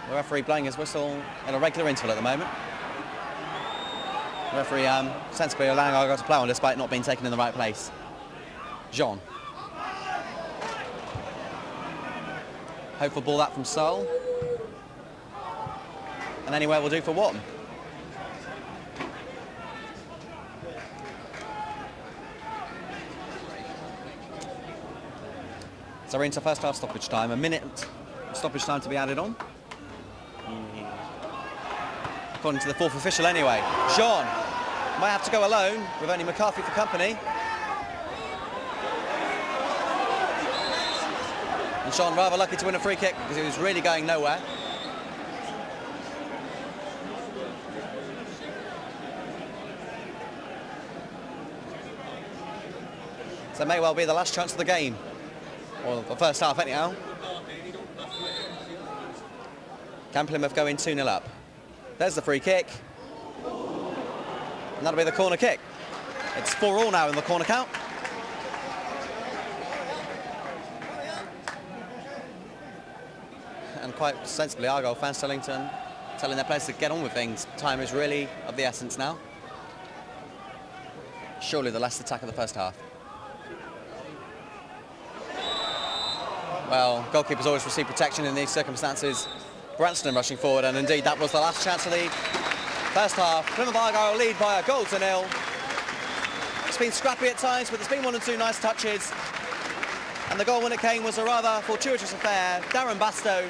The referee blowing his whistle at a regular interval at the moment. The referee sensibly allowing Argyle to play on despite not being taken in the right place. Jean. Hopeful ball that from Searle. And anywhere will do for Wharton. So we're into first half stoppage time. A minute stoppage time to be added on. According to the fourth official anyway. Jean might have to go alone with only McCarthy for company. And Jean rather lucky to win a free kick because he was really going nowhere. So it may well be the last chance of the game. Or the first half anyhow. Can Plymouth go in 2-0 up? There's the free kick. And that'll be the corner kick. It's 4-4 now in the corner count. And quite sensibly, Argyle fans telling their players to get on with things. Time is really of the essence now. Surely the last attack of the first half. Well, goalkeepers always receive protection in these circumstances. Branston rushing forward, and indeed that was the last chance of the first half. Plymouth Argyle lead by a goal to nil. It's been scrappy at times, but there's been one or two nice touches. And the goal when it came was a rather fortuitous affair. Darren Bastow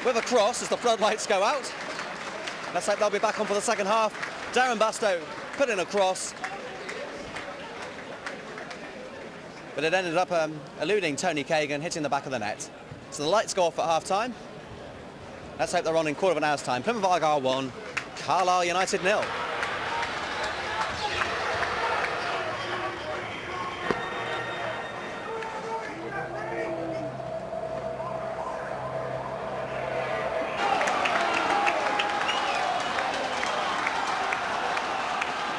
with a cross as the floodlights go out. Let's hope they'll be back on for the second half. Darren Bastow put in a cross. But it ended up eluding Tony Kagan, hitting the back of the net. So the lights go off at half-time. Let's hope they're on in quarter of an hour's time. Plymouth Argyle 1, Carlisle United 0.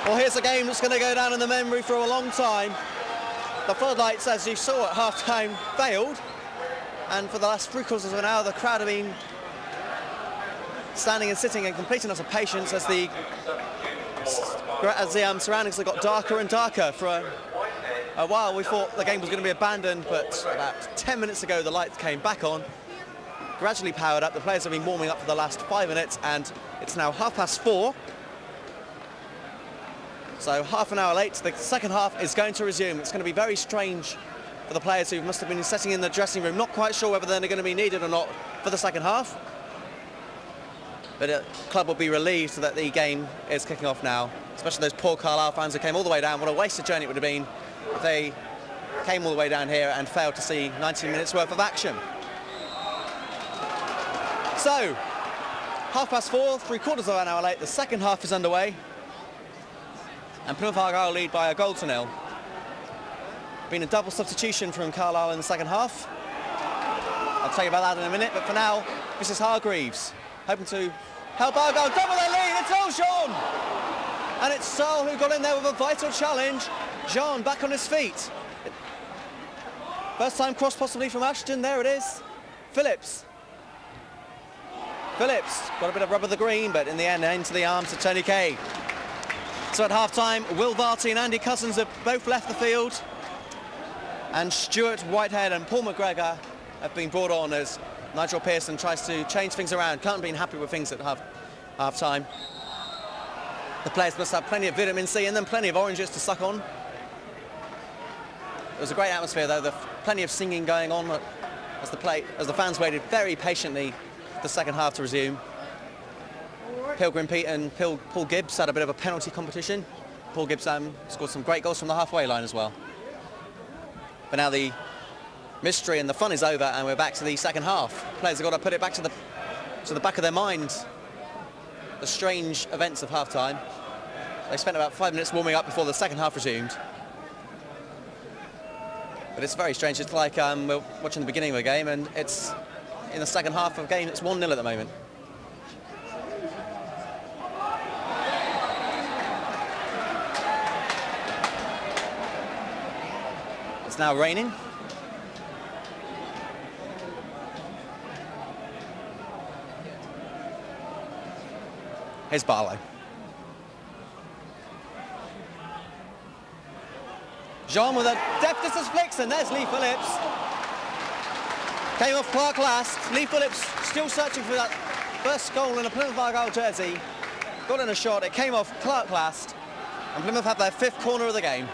Well, here's a game that's going to go down in the memory for a long time. The floodlights, as you saw at half-time, failed, and for the last 3/4 of an hour, the crowd have been standing and sitting in complete and utter patience as the surroundings have got darker and darker. For a while, we thought the game was going to be abandoned, but about 10 minutes ago, the lights came back on, gradually powered up. The players have been warming up for the last 5 minutes, and it's now 4:30. So half an hour late, the second half is going to resume. It's going to be very strange for the players who must have been sitting in the dressing room, not quite sure whether they're going to be needed or not for the second half. But the club will be relieved that the game is kicking off now, especially those poor Carlisle fans who came all the way down. What a wasted journey it would have been if they came all the way down here and failed to see 90 minutes worth of action. So, 4:30, 3/4 of an hour late, the second half is underway. And Plymouth Argyle lead by a goal to nil. Been a double substitution from Carlisle in the second half. I'll tell you about that in a minute, but for now, this is Hargreaves, hoping to help Argyle double their lead. It's all Jean! And it's Searle who got in there with a vital challenge. Jean back on his feet. First time cross possibly from Ashton, there it is. Phillips got a bit of rub of the green, but in the end, into the arms of Tony Kay. So at half-time, Will Varty and Andy Cousins have both left the field, and Stuart Whitehead and Paul McGregor have been brought on as Nigel Pearson tries to change things around. Can't be happy with things at half-time. The players must have plenty of vitamin C in them, plenty of oranges to suck on. It was a great atmosphere, though. Plenty of singing going on as the fans waited very patiently for the second half to resume. Pilgrim Pete and Paul Gibbs had a bit of a penalty competition. Paul Gibbs scored some great goals from the halfway line as well. But now the mystery and the fun is over, and we're back to the second half. Players have got to put it back to the back of their minds, the strange events of half-time. They spent about 5 minutes warming up before the second half resumed. But it's very strange. It's like we're watching the beginning of a game, and it's in the second half of a game. It's 1-0 at the moment. It's now raining. Here's Barlow. Jean with a deft distance flicks, and there's Lee Phillips. Came off Clark last. Lee Phillips still searching for that first goal in a Plymouth Argyle jersey. Got in a shot, it came off Clark last, and Plymouth have their 5th corner of the game.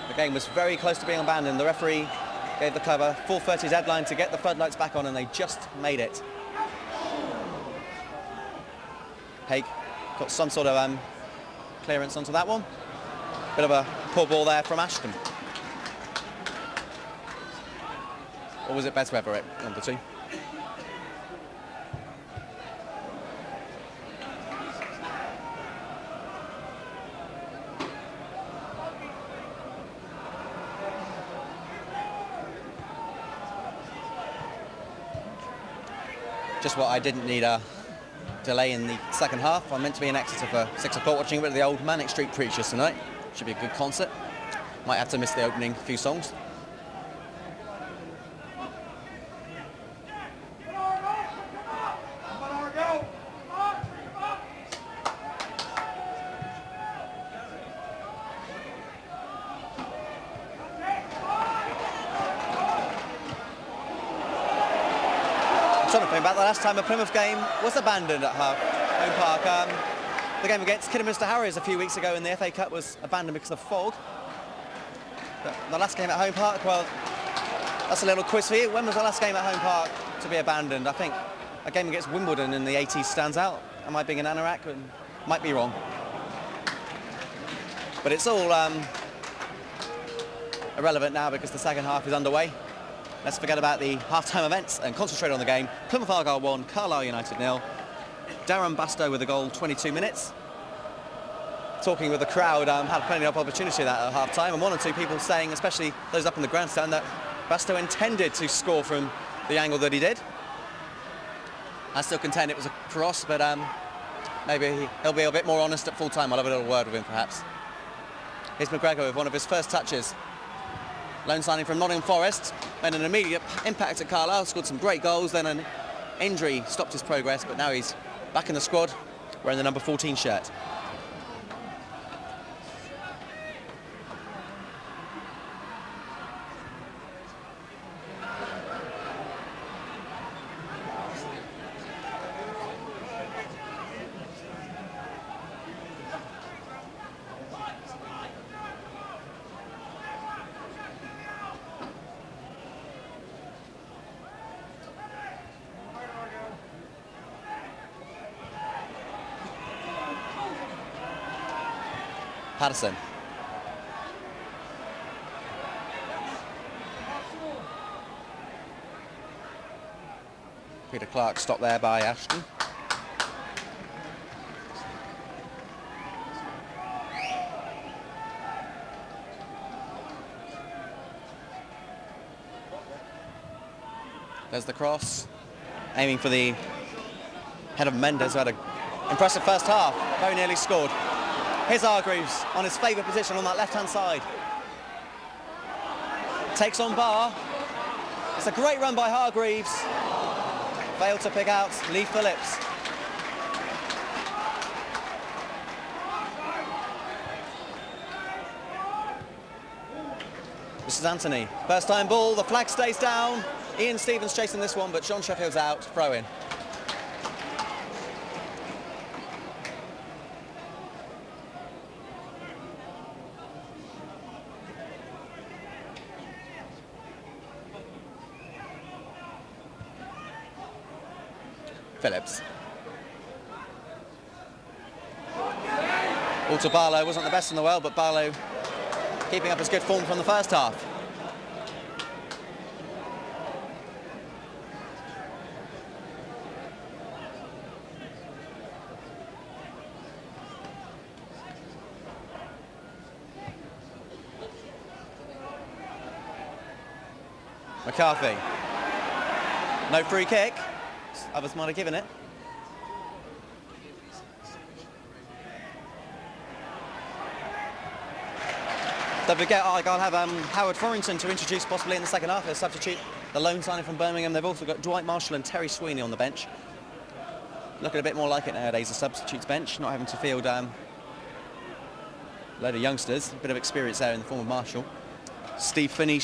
The game was very close to being abandoned. The referee gave the club a 4:30 deadline to get the floodlights back on, and they just made it. Haig got some sort of clearance onto that one. Bit of a poor ball there from Ashton. Or was it Bezweber it, number 2? Just what I didn't need a delay in the second half. I'm meant to be in Exeter for 6 o'clock watching a bit of the old Manic Street Preachers tonight. Should be a good concert. Might have to miss the opening few songs. Trying to think about the last time a Plymouth game was abandoned at home park. The game against Kidderminster Harriers a few weeks ago in the FA Cup was abandoned because of fog. But the last game at home park, well, that's a little quiz for you. When was the last game at home park to be abandoned? I think a game against Wimbledon in the 80s stands out. Am I being an anorak? Might be wrong. But it's all irrelevant now because the second half is underway. Let's forget about the half-time events and concentrate on the game. Plymouth Argyle 1, Carlisle United 0. Darren Bastow with a goal, 22 minutes. Talking with the crowd, had plenty of opportunity that at half-time, and 1 or 2 people saying, especially those up in the grandstand, that Bastow intended to score from the angle that he did. I still contend it was a cross, but maybe he'll be a bit more honest at full time. I'll have a little word with him, perhaps. Here's McGregor with one of his first touches. Loan signing from Nottingham Forest, made an immediate impact at Carlisle, scored some great goals, then an injury stopped his progress, but now he's back in the squad, wearing the number 14 shirt. Patterson. Peter Clark stopped there by Ashton. There's the cross, aiming for the head of Mendes, who had an impressive first half, very nearly scored. Here's Hargreaves on his favourite position on that left-hand side. Takes on Barr. It's a great run by Hargreaves. Failed to pick out Lee Phillips. This is Anthony. First time ball, the flag stays down. Ian Stevens chasing this one, but John Sheffield's out, throw in. Phillips. Walter Barlow wasn't the best in the world, but Barlow keeping up his good form from the first half. McCarthy. No free kick. Others might have given it. Don't forget, Argyle have Howard Forrington to introduce possibly in the second half. They'll substitute the loan signing from Birmingham. They've also got Dwight Marshall and Terry Sweeney on the bench. Looking a bit more like it nowadays, a substitutes bench, not having to field a load of youngsters. A bit of experience there in the form of Marshall. Steve Finney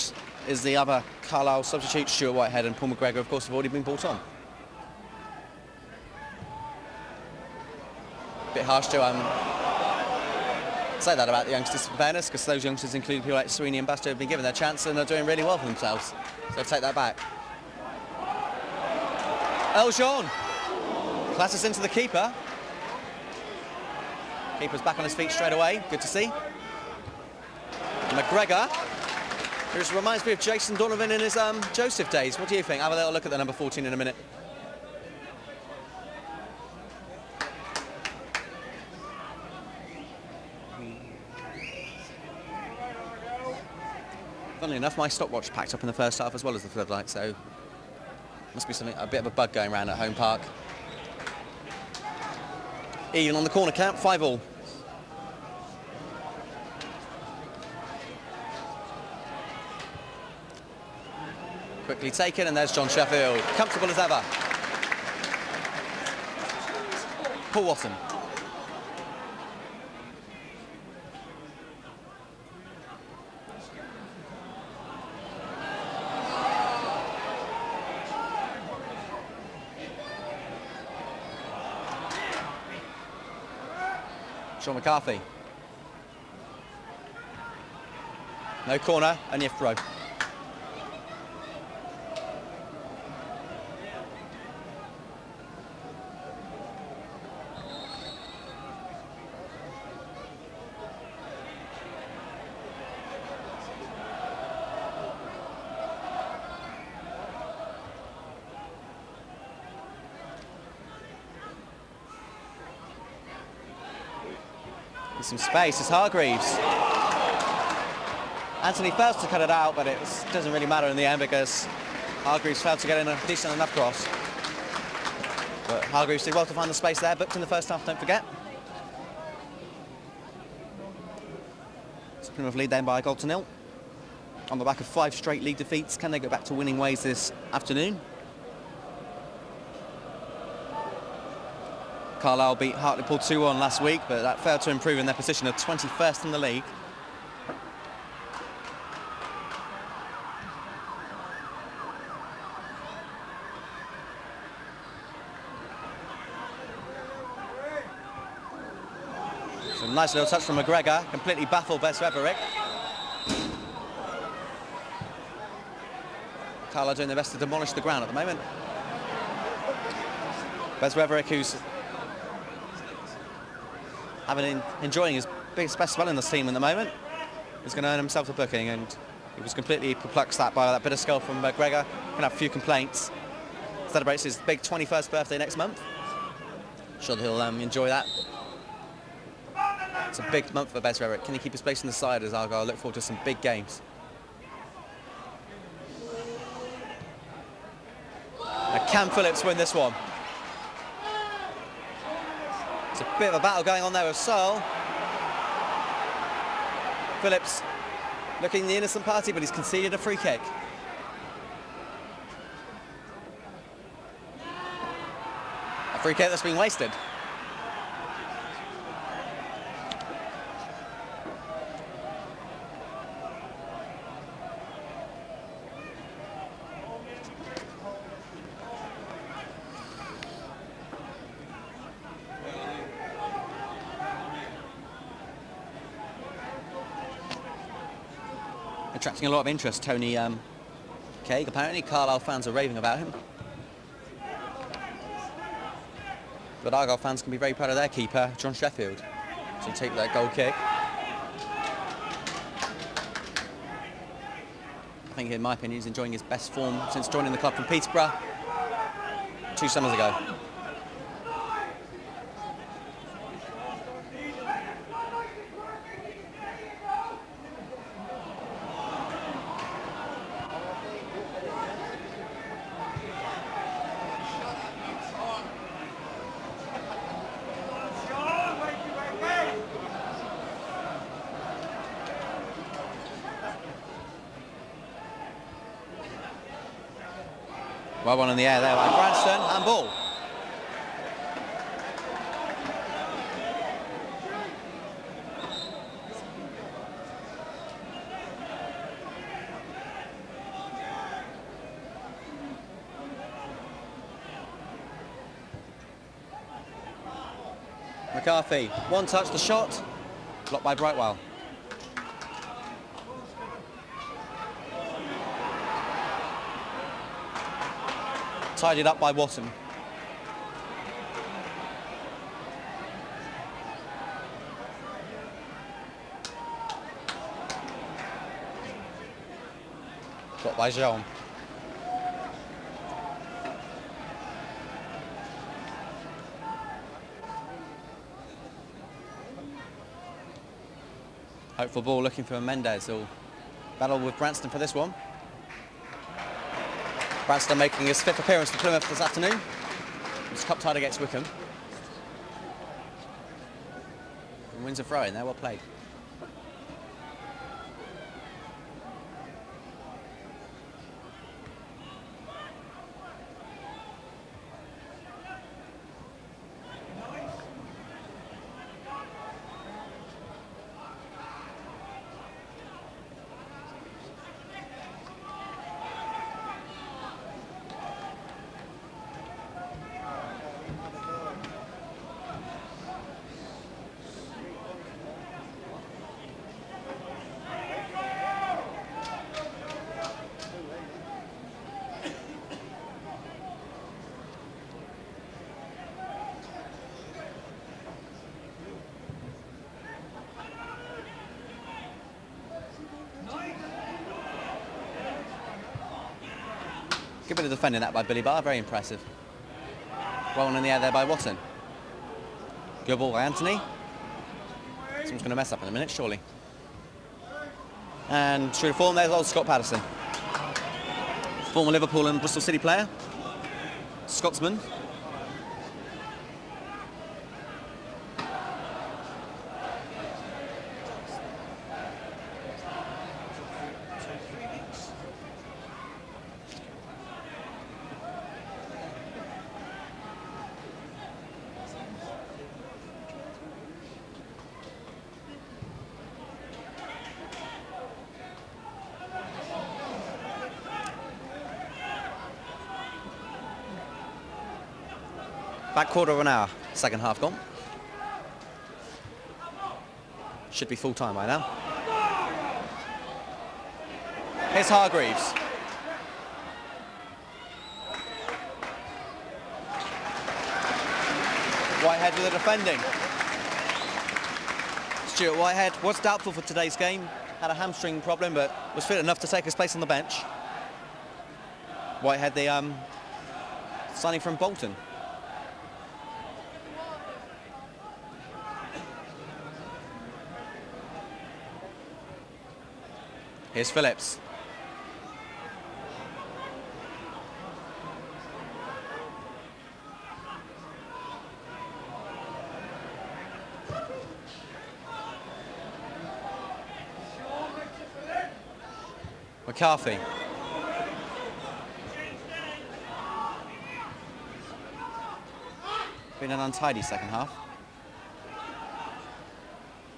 is the other Carlisle substitute. Stuart Whitehead and Paul McGregor, of course, have already been brought on. Bit harsh to say that about the youngsters, in fairness, because those youngsters, including people like Sweeney and Basto, have been given their chance and are doing really well for themselves. So take that back. Eljean classes into the keeper. Keeper's back on his feet straight away. Good to see. McGregor, who just reminds me of Jason Donovan in his Joseph days. What do you think? Have a little look at the number 14 in a minute. Funnily enough, my stopwatch packed up in the first half as well as the floodlight, so must be something, a bit of a bug going around at home park. Even on the corner count, 5-all. Quickly taken, and there's John Sheffield, comfortable as ever. Paul Watson. Sean McCarthy. No corner, and you throw. Some space, it's Hargreaves. Anthony fails to cut it out, but it doesn't really matter in the end because Hargreaves failed to get in a decent enough cross. But Hargreaves did well to find the space there, booked in the first half, don't forget. So Plymouth lead then by a goal to nil. On the back of 5 straight league defeats, can they go back to winning ways this afternoon? Carlisle beat Hartlepool 2-1 last week, but that failed to improve in their position of 21st in the league. Some nice little touch from McGregor, completely baffled Bezreveric. Carlisle doing their best to demolish the ground at the moment. Bezreveric, who's enjoying his biggest best spell in this team at the moment, is going to earn himself a booking, and he was completely perplexed by that bit of skill from McGregor. Going to have a few complaints. Celebrates his big 21st birthday next month. Sure that he'll enjoy that. It's a big month for Bezreveric. Can he keep his place in the side as Argyle look forward to some big games? Now, can Phillips win this one? It's a bit of a battle going on there with Searle. Phillips looking the innocent party, but he's conceded a free kick. A free kick that's been wasted. Attracting a lot of interest, Tony Craig. Apparently Carlisle fans are raving about him. But Argyle fans can be very proud of their keeper, John Sheffield, to take that goal kick. I think, in my opinion, he's enjoying his best form since joining the club from Peterborough 2 summers ago. Well, one in the air there by Branston, and ball. McCarthy, one touch, the shot, blocked by Brightwell. Tidied up by Watson. Blocked by Jean. Hopeful ball looking for Mendes, who'll battle with Branston for this one. Branston making his 5th appearance for Plymouth this afternoon. It's cup tied against Wickham. And wins a throw in there, well played. Good bit of defending that by Billy Barr, very impressive. Well one in the air there by Watson. Good ball by Anthony. Someone's going to mess up in a minute, surely. And true to form, there's old Scott Patterson. Former Liverpool and Bristol City player. Scotsman. Back quarter of an hour, second half gone. Should be full time by now. Here's Hargreaves. Whitehead with the defending. Stuart Whitehead was doubtful for today's game. Had a hamstring problem, but was fit enough to take his place on the bench. Whitehead, the signing from Bolton. Here's Phillips. McCarthy. Been an untidy second half.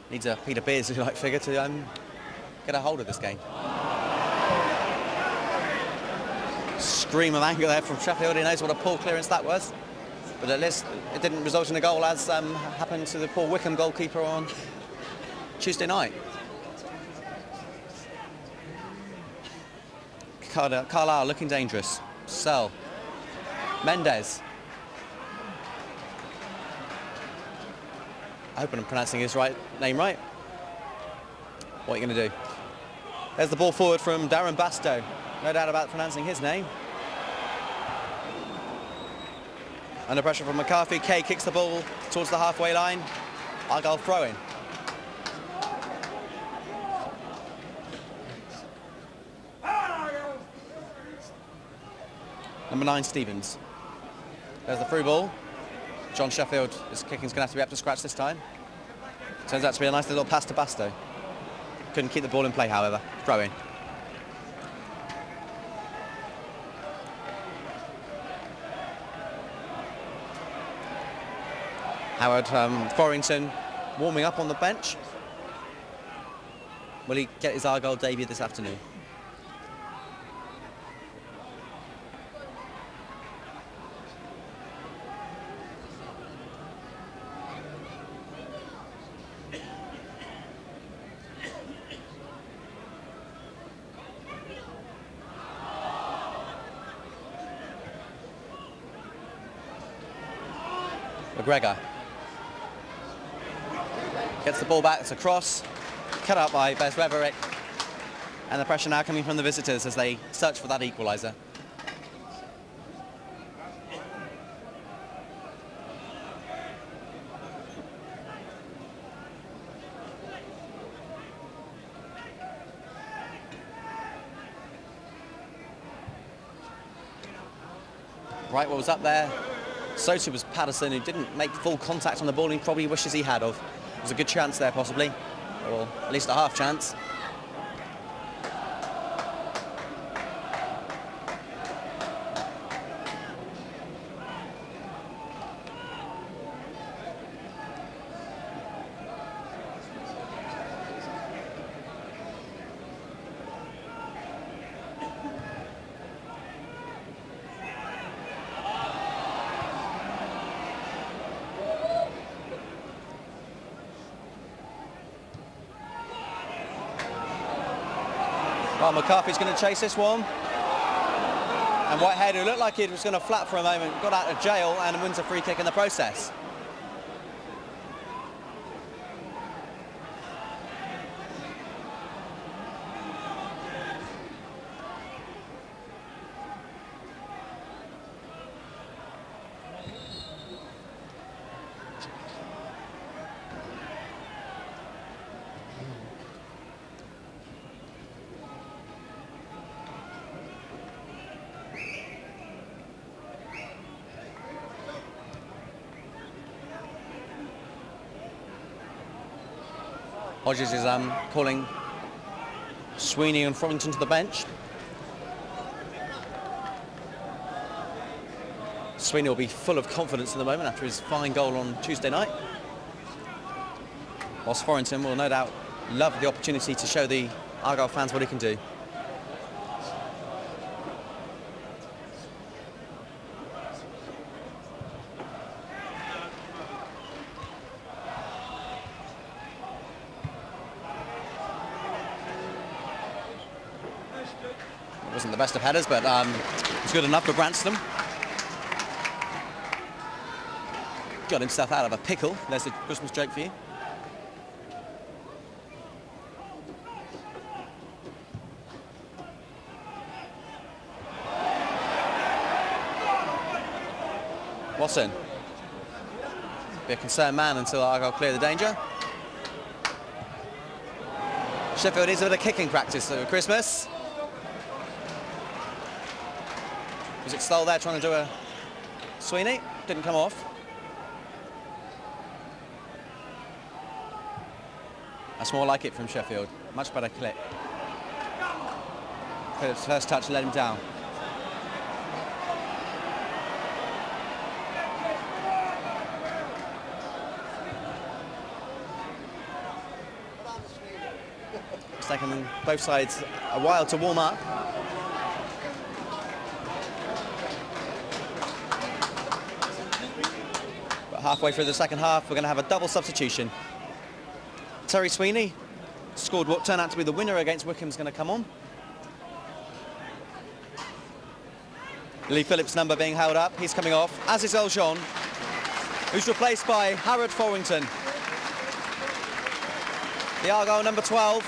Needs a Peter Beardsley-like figure to get a hold of this game. Scream of anger there from Sheffield. He knows what a poor clearance that was. But at least it didn't result in a goal, as happened to the poor Wickham goalkeeper on Tuesday night. Carlisle looking dangerous. Sell. Mendes. I hope I'm pronouncing his name right. What are you going to do? There's the ball forward from Darren Bastow. No doubt about pronouncing his name. Under pressure from McCarthy. Kay kicks the ball towards the halfway line. Argyle throw-in. Number 9, Stevens. There's the through ball. John Sheffield, his kicking's going to have to be up to scratch this time. Turns out to be a nice little pass to Bastow. Couldn't keep the ball in play, however. Throw in. Howard Forrington warming up on the bench. Will he get his Argyle debut this afternoon? McGregor gets the ball back, it's a cross, cut out by Bezweverick, and the pressure now coming from the visitors as they search for that equaliser. Right, what was up there? Soto was Patterson, who didn't make full contact on the ball, and he probably wishes he had of. There was a good chance there, possibly, or at least a half chance. Well, McCarthy's going to chase this one. And Whitehead, who looked like he was going to flat for a moment, got out of jail and wins a free kick in the process. Hodges is calling Sweeney and Fromington to the bench. Sweeney will be full of confidence at the moment after his fine goal on Tuesday night. Whilst Fromington will no doubt love the opportunity to show the Argyle fans what he can do. wasn't the best of headers, but it's good enough for Branston. Got himself out of a pickle. There's a Christmas joke for you. Watson. Be a concerned man until Argyle clear the danger. Sheffield needs a bit of kicking practice over Christmas. Was it Stoll there trying to do a Sweeney? Didn't come off. That's more like it from Sheffield. Much better clip. Phillips' first touch let him down. It's taken both sides a while to warm up. But halfway through the second half, we're going to have a double substitution. Terry Sweeney scored what turned out to be the winner against Wycombe's going to come on. Lee Phillips' number being held up. He's coming off, as is Eljon, who's replaced by Harrod Forrington. The Argyle number 12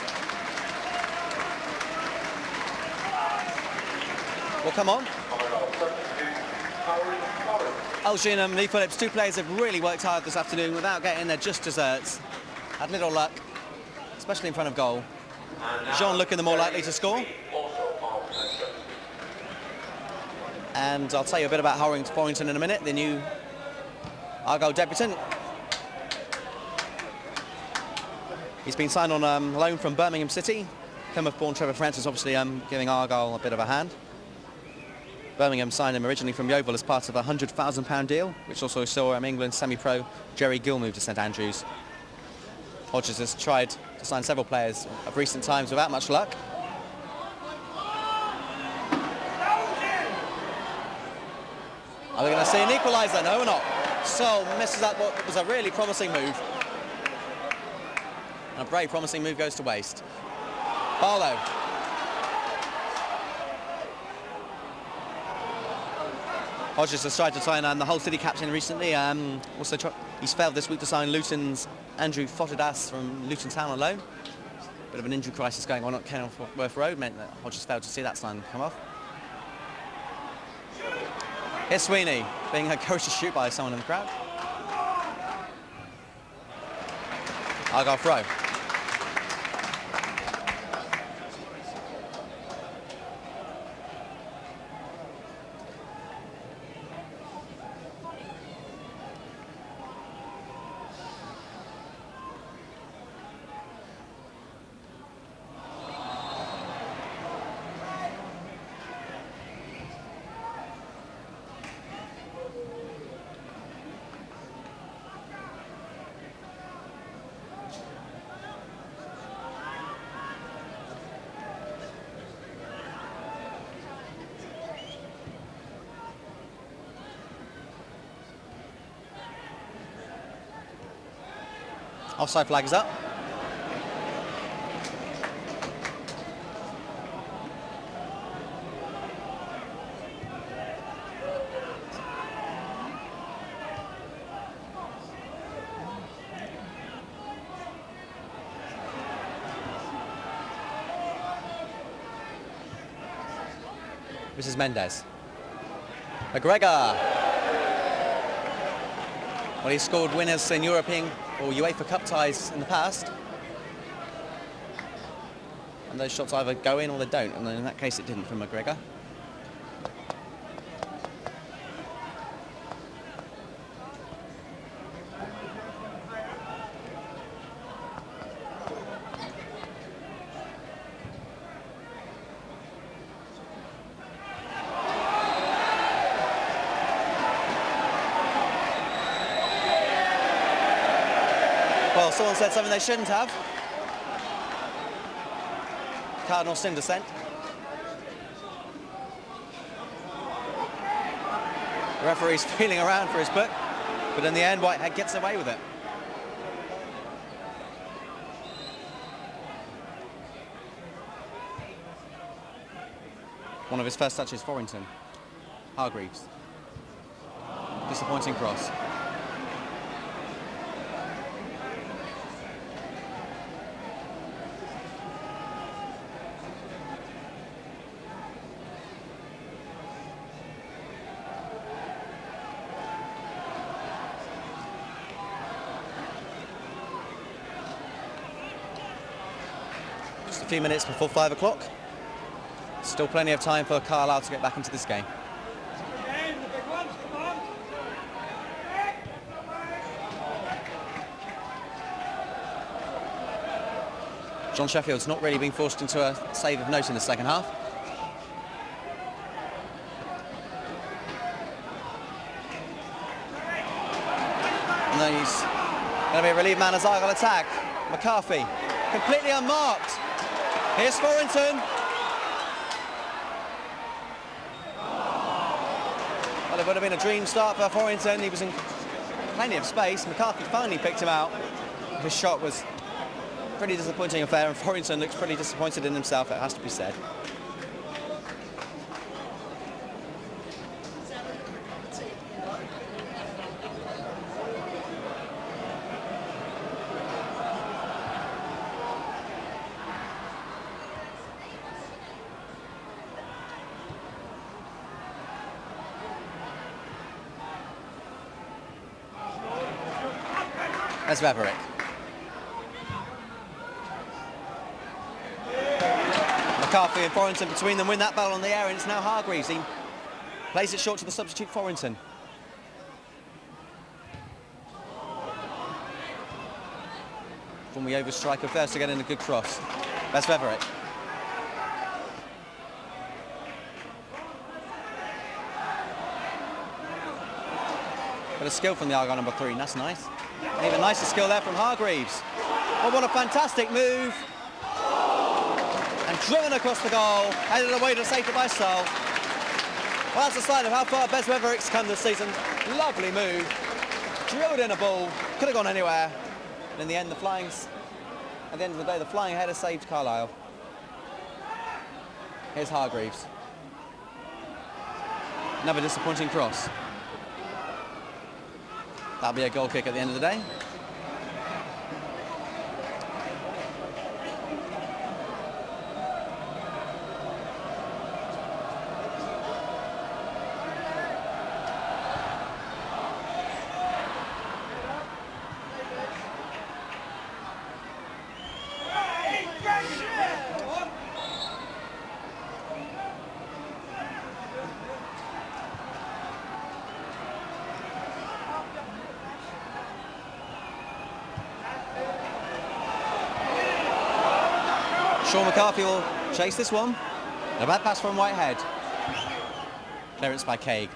will come on. Eljon and Lee Phillips, two players have really worked hard this afternoon without getting their just desserts. Had little luck, especially in front of goal. Jean looking the more likely to score. And I'll tell you a bit about Forrington in a minute, the new Argyle debutant. He's been signed on loan from Birmingham City. Plymouth-born Trevor Francis obviously giving Argyle a bit of a hand. Birmingham signed him originally from Yeovil as part of a £100,000 deal, which also saw England's semi-pro Jerry Gill move to St Andrews. Hodges has tried to sign several players of recent times without much luck. Are we going to see an equaliser? No, we're not. So misses out what was a really promising move. And a very promising move goes to waste. Barlow. Hodges has tried to sign the Hull City captain recently. He's failed this week to sign Luton's Andrew Fotidas from Luton Town on loan. Bit of an injury crisis going on at Kenilworth Road meant that Hodges failed to see that sign come off. Here's Sweeney being encouraged to shoot by someone in the crowd. Argyle throw. Offside flag is up. This is Mendes. McGregor. Well, he scored winners in European or UEFA Cup ties in the past. And those shots either go in or they don't, and in that case it didn't from McGregor. Well, someone said something they shouldn't have. Cardinal sin descent. The referee's feeling around for his book, but in the end, Whitehead gets away with it. One of his first touches, Forrington. Hargreaves. Disappointing cross. Just a few minutes before 5 o'clock. Still plenty of time for Carlisle to get back into this game. John Sheffield's not really been forced into a save of note in the second half. And then he's going to be a relieved man as Argyle attack. McCarthy, completely unmarked. Here's Forrington. Well, it would have been a dream start for Forrington. He was in plenty of space. McCarthy finally picked him out. His shot was pretty disappointing affair, and Forrington looks pretty disappointed in himself, it has to be said. That's Veverick. McCarthy and Forrington between them win that ball on the air, and it's now Hargreaves. He plays it short to the substitute Forrington. From the over striker first to get in a good cross. That's Veverick. Bit of skill from the Argyle number 3, and that's nice. And even nicer skill there from Hargreaves. Oh, what a fantastic move. And driven across the goal, headed away to safety by Sol. Well, that's a sign of how far Bez Veverick's come this season. Lovely move. Drilled in a ball, could have gone anywhere. And in the end, at the end of the day, the flying header saved Carlisle. Here's Hargreaves. Another disappointing cross. That'll be a goal kick at the end of the day. Sean McCarthy will chase this one. A bad pass from Whitehead. Clearance by Caig.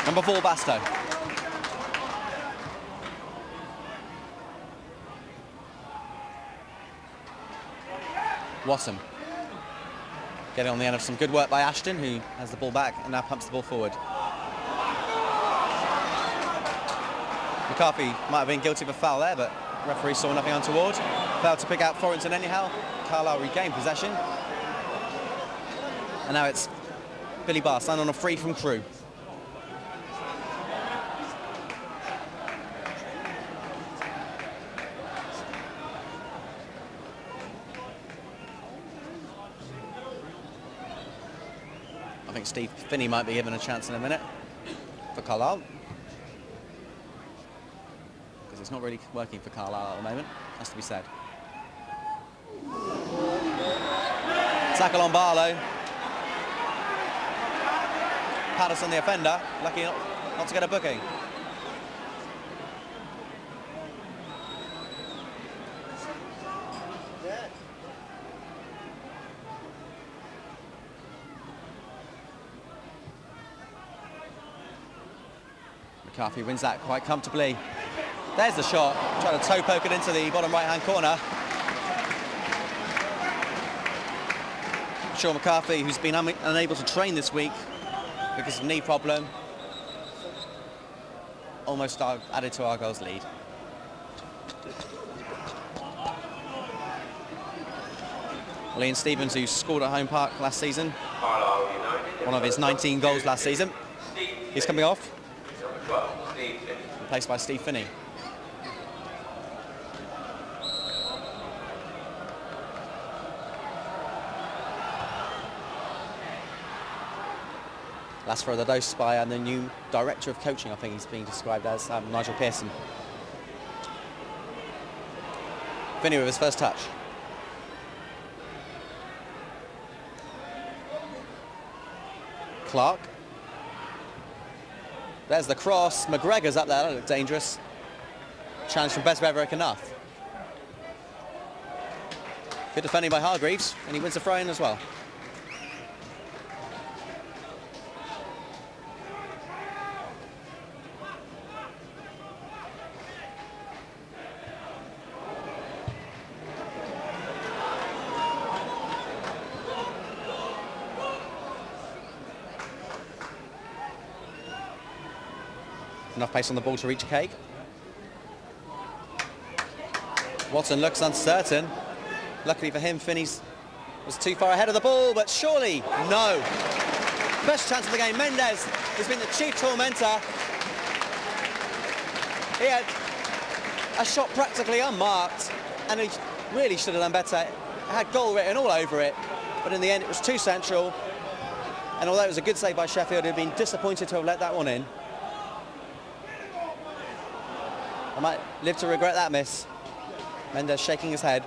Number 4, Basto. Watson. Getting on the end of some good work by Ashton, who has the ball back and now pumps the ball forward. McCarthy might have been guilty of a foul there, but the referee saw nothing untoward. Failed to pick out Forrington anyhow. Carlisle regained possession. And now it's Billy Barr signed on a free from Crewe. I think Steve Finney might be given a chance in a minute for Carlisle. Because it's not really working for Carlisle at the moment, has to be said. Tackle on Barlow. Patterson the offender, lucky not to get a booking. McCarthy wins that quite comfortably. There's the shot, trying to toe poke it into the bottom right-hand corner. Sean McCarthy, who's been unable to train this week because of knee problem. Almost added to Argyle's lead. Well, Ian Stevens, who scored at Home Park last season, one of his 19 goals last season, he's coming off, replaced by Steve Finney. Last for the dose by the new director of coaching, I think he's being described as, Nigel Pearson. Finney with his first touch. Clark. There's the cross. McGregor's up there. That looked dangerous. Challenge from Bezbeverick enough. Good defending by Hargreaves, and he wins the throw-in as well. Enough pace on the ball to reach Cake. Watson looks uncertain. Luckily for him, Finney's was too far ahead of the ball, but surely no. Best chance of the game. Mendes has been the chief tormentor. He had a shot practically unmarked, and he really should have done better. It had goal written all over it, but in the end it was too central. And although it was a good save by Sheffield, he'd been disappointed to have let that one in. I might live to regret that miss. Mendes shaking his head.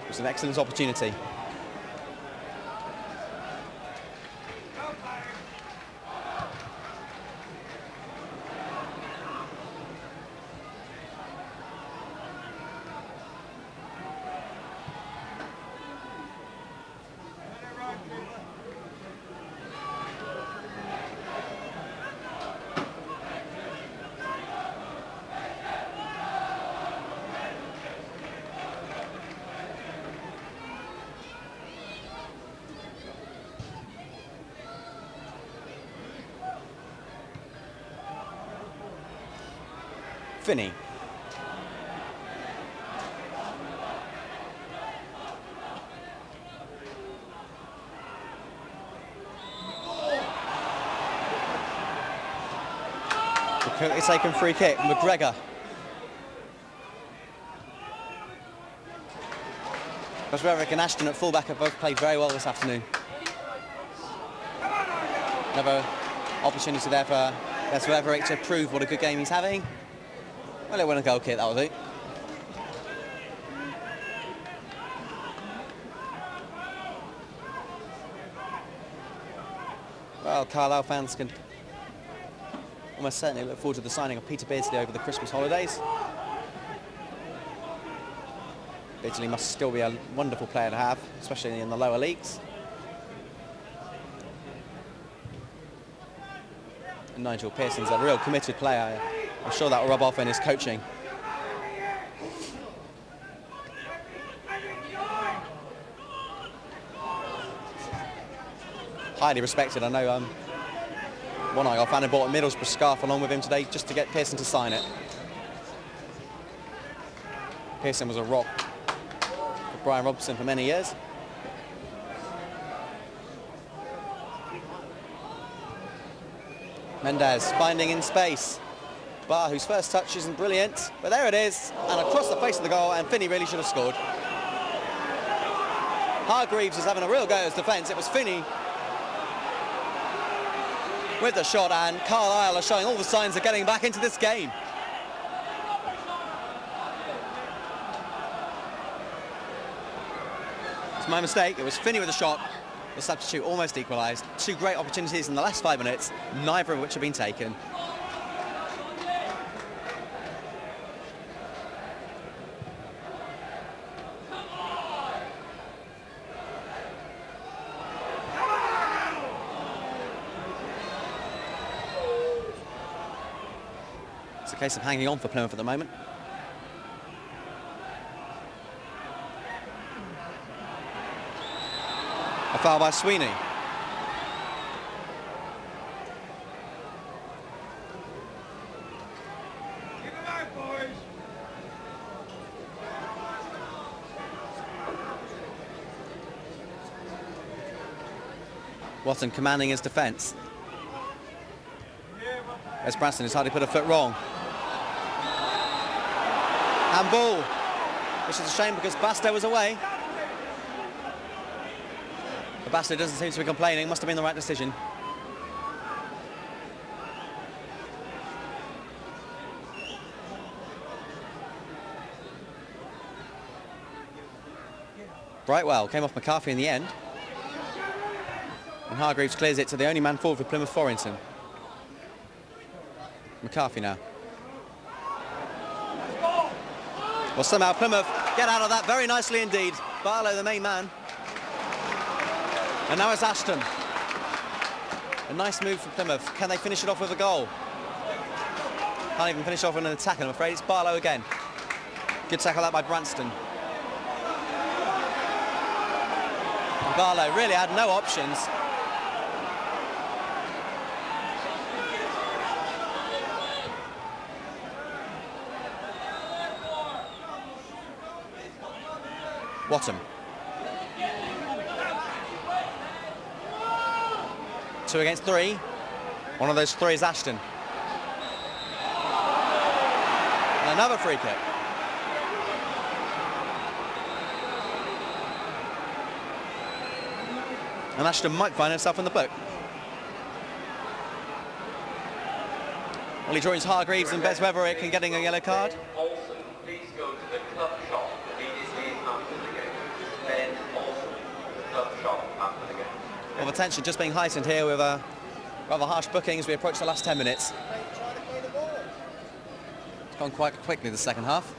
It was an excellent opportunity. Finney. It's taken free kick. McGregor. Bezbeverick and Ashton at fullback have both played very well this afternoon. Another opportunity there for Bezbeverick to prove what a good game he's having. Well, it won a goal kick, that'll do. Well, Carlisle fans can almost certainly look forward to the signing of Peter Beardsley over the Christmas holidays. Beardsley must still be a wonderful player to have, especially in the lower leagues. And Nigel Pearson's a real committed player. I'm sure that will rub off in his coaching. Highly respected. I know one Argyle fan had bought a Middlesbrough scarf along with him today just to get Pearson to sign it. Pearson was a rock for Brian Robson for many years. Mendes finding in space. Barr, whose first touch isn't brilliant, but there it is, and across the face of the goal, and Finney really should have scored. Hargreaves is having a real go at his defence. It was Finney with the shot, and Carlisle are showing all the signs of getting back into this game. It's my mistake. It was Finney with the shot. The substitute almost equalised. Two great opportunities in the last 5 minutes, neither of which have been taken. It's a case of hanging on for Plymouth at the moment. A foul by Sweeney. Watson commanding his defence. There's Branston, who's hardly put a foot wrong. Handball, which is a shame because Basto was away. But Basto doesn't seem to be complaining, must have been the right decision. Brightwell came off McCarthy in the end. And Hargreaves clears it to the only man forward for Plymouth, Forrington. McCarthy now. Well, somehow Plymouth get out of that very nicely indeed. Barlow, the main man. And now it's Ashton. A nice move for Plymouth. Can they finish it off with a goal? Can't even finish off with an attack, I'm afraid. It's Barlow again. Good tackle out by Branston. And Barlow really had no options. Watton. 2 against 3. One of those 3 is Ashton. And another free kick. And Ashton might find himself in the book. Well, he joins Hargreaves and Bez Wetherick in getting a yellow card. Well, the tension just being heightened here with rather harsh booking as we approach the last 10 minutes. It's gone quite quickly the second half.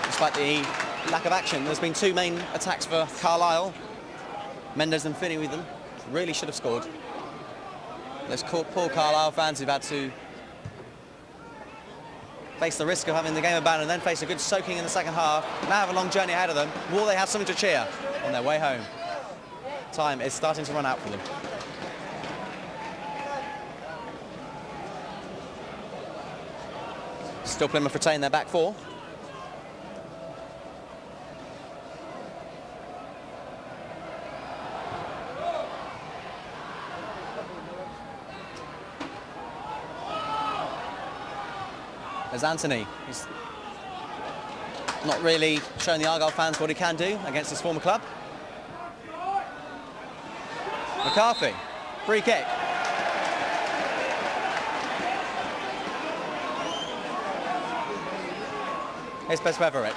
Despite the lack of action, there's been 2 main attacks for Carlisle. Mendes and Finney with them. Really should have scored. There's poor Carlisle fans who've had to face the risk of having the game abandoned and then face a good soaking in the second half. Now have a long journey ahead of them. Will they have something to cheer on their way home? Time is starting to run out for them. Still Plymouth retain their back 4. There's Anthony. He's not really showing the Argyle fans what he can do against his former club. McCarthy, free kick. Here's Bez Wetherick.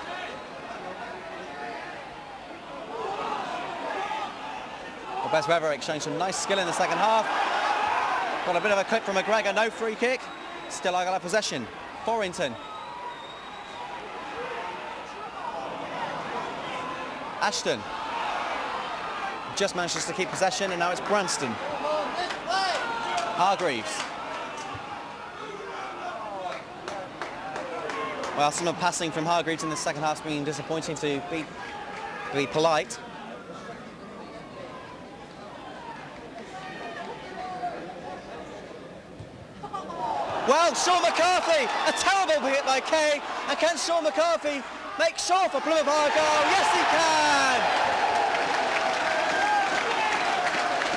Well, Bez Wetherick showing some nice skill in the second half. Got a bit of a clip from McGregor, no free kick. Still Argyle have possession. Forrington. Ashton. Just manages to keep possession, and now it's Branston. Hargreaves. Well, some of the passing from Hargreaves in the second half has been disappointing, to be polite. Well, Sean McCarthy, a terrible hit by Kay, and can Sean McCarthy make sure for Plymouth Argyle? Yes, he can!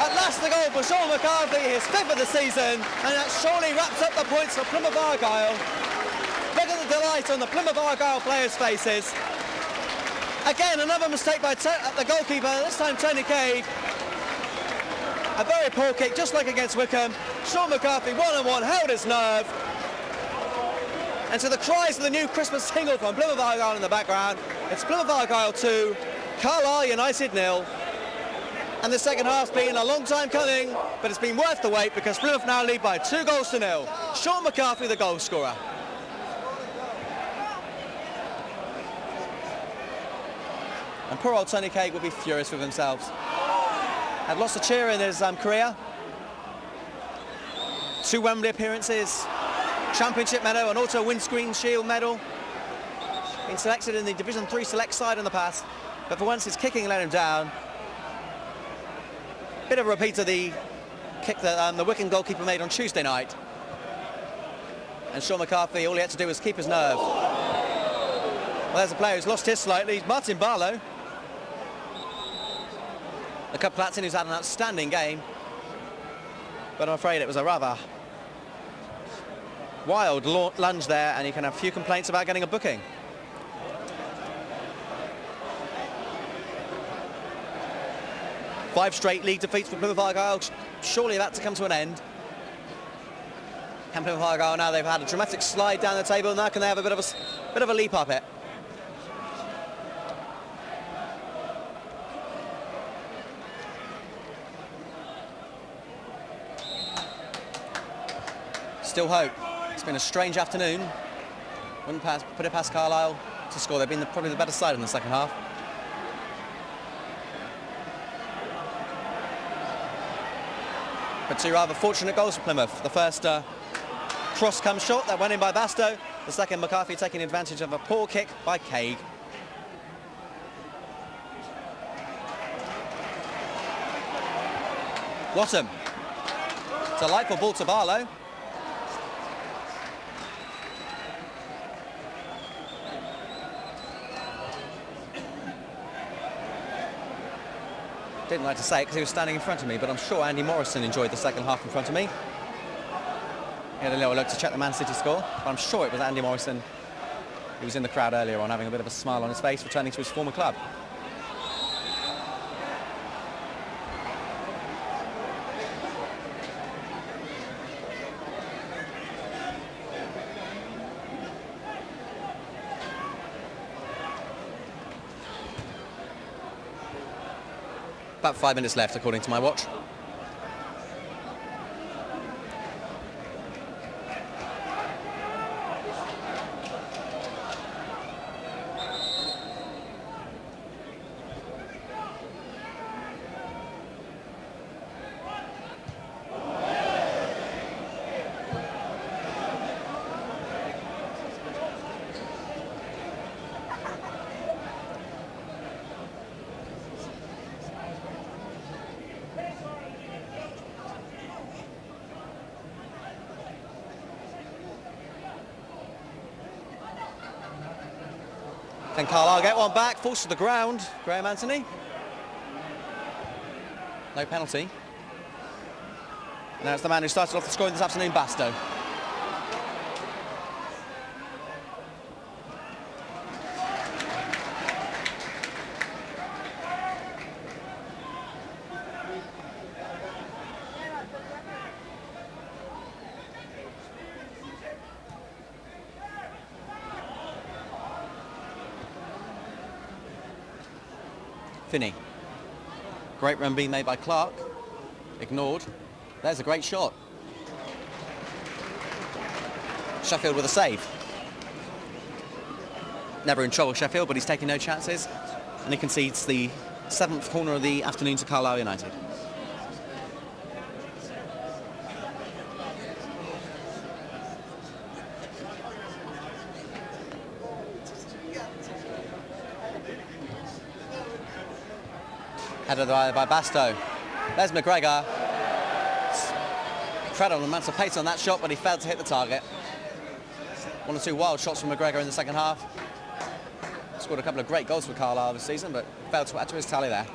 At last the goal for Sean McCarthy, his 5th of the season, and that surely wraps up the points for Plymouth Argyle. Look at the delight on the Plymouth Argyle players' faces. Again, another mistake by the goalkeeper, this time Tony Cade. A very poor kick, just like against Wickham. Sean McCarthy, one-on-one, held his nerve. And to the cries of the new Christmas single from Plymouth Argyle in the background, it's Plymouth Argyle 2, Carlisle United 0. And the second half's been a long time coming, but it's been worth the wait because Plymouth now lead by 2-0. Sean McCarthy, the goal scorer. And poor old Tony Cade will be furious with themselves. Had lost a cheer in his career. 2 Wembley appearances, Championship medal, and also Windscreen Shield medal. Been selected in the Division 3 select side in the past, but for once his kicking let him down. Bit of a repeat of the kick that the Wickham goalkeeper made on Tuesday night. And Sean McCarthy, all he had to do was keep his nerve. Well, there's a player who's lost his slightly, Martin Barlow. The Platin, who's had an outstanding game, but I'm afraid it was a rather wild lunge there, and you can have a few complaints about getting a booking. Five straight league defeats for Plymouth Argyle, surely about to come to an end. Can Plymouth Argyle now, they've had a dramatic slide down the table, now can they have a bit of a leap up it? Still hope. It's been a strange afternoon. Wouldn't put it past Carlisle to score. They've been probably the better side in the second half. But two rather fortunate goals for Plymouth. The first cross comes short, that went in by Bastow. The second, McCarthy taking advantage of a poor kick by Cade. Wattam. Delightful ball to Barlow. Didn't like to say it because he was standing in front of me, but I'm sure Andy Morrison enjoyed the second half in front of me. He had a little look to check the Man City score, but I'm sure it was Andy Morrison. He was in the crowd earlier on, having a bit of a smile on his face, returning to his former club. About 5 minutes left, according to my watch. Can Carlisle get one back? Falls to the ground. Graham Anthony. No penalty. And now it's the man who started off the scoring this afternoon, Bastow. Finney. Great run being made by Clark. Ignored. There's a great shot. Sheffield with a save. Never in trouble, Sheffield, but he's taking no chances. And he concedes the 7th corner of the afternoon to Carlisle United. Headed by Bastow. There's McGregor. Incredible amounts of pace on that shot, but he failed to hit the target. One or two wild shots from McGregor in the second half. Scored a couple of great goals for Carlisle this season, but failed to add to his tally there.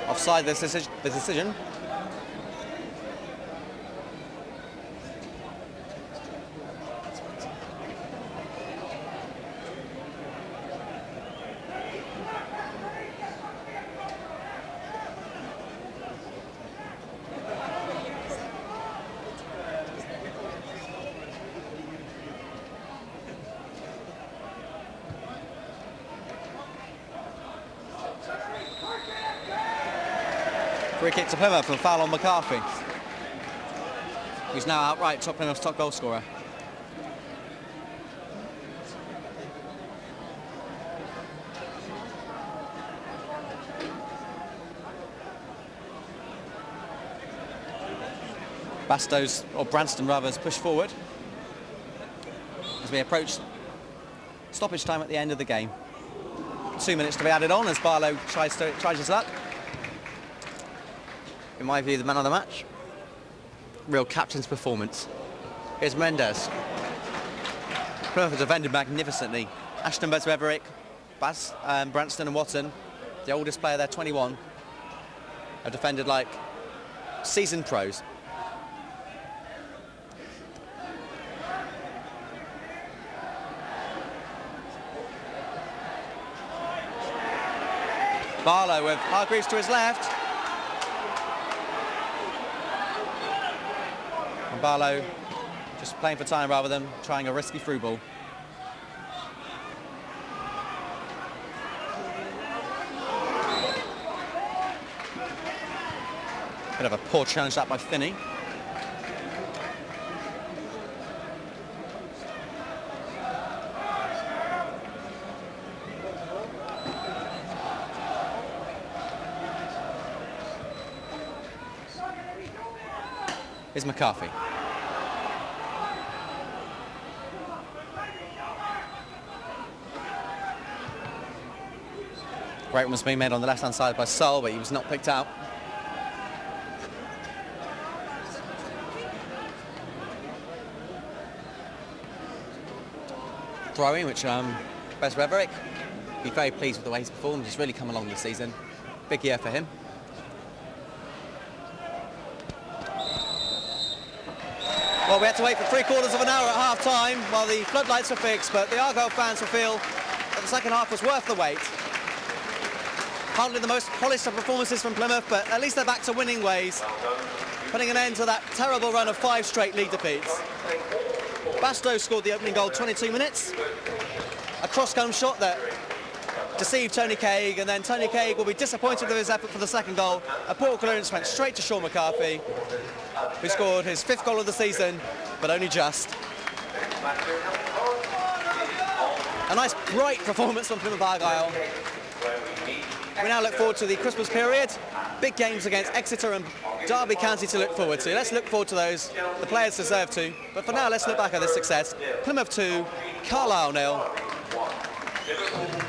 Offside the decision. Free kick to Plymouth for a foul on McCarthy, who's now outright Plymouth's top goal scorer. Bastow's, or Branston rather, has pushed forward as we approach Stoppage time at the end of the game. 2 minutes to be added on as Barlow tries his luck. In my view, the man of the match. Real captain's performance. Here's Mendes. Plymouth have defended magnificently. Ashton, Bezweverick, Branston and Watton, the oldest player there, 21, have defended like seasoned pros. Barlow with Hargreaves to his left. And Barlow just playing for time rather than trying a risky through ball. Bit of a poor challenge that by Finney. Here's McCarthy. Great one was being made on the left-hand side by Sol, but he was not picked out. Throwing, which Bezweverick, be very pleased with the way he's performed. He's really come along this season. Big year for him. Well, we had to wait for 3/4 of an hour at half-time while the floodlights were fixed, but the Argyle fans will feel that the second half was worth the wait. Hardly the most polished of performances from Plymouth, but at least they're back to winning ways, putting an end to that terrible run of 5 straight league defeats. Bastow scored the opening goal 22 minutes. A cross-come shot that deceived Tony Craig, and then Tony Craig will be disappointed with his effort for the second goal. A poor clearance went straight to Sean McCarthy, who scored his 5th goal of the season, but only just. A nice, bright performance from Plymouth Argyle. We now look forward to the Christmas period. Big games against Exeter and Derby County to look forward to. Let's look forward to those. The players deserve to. But for now, let's look back at this success. Plymouth 2, Carlisle 0.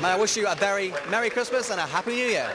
May I wish you a very Merry Christmas and a Happy New Year.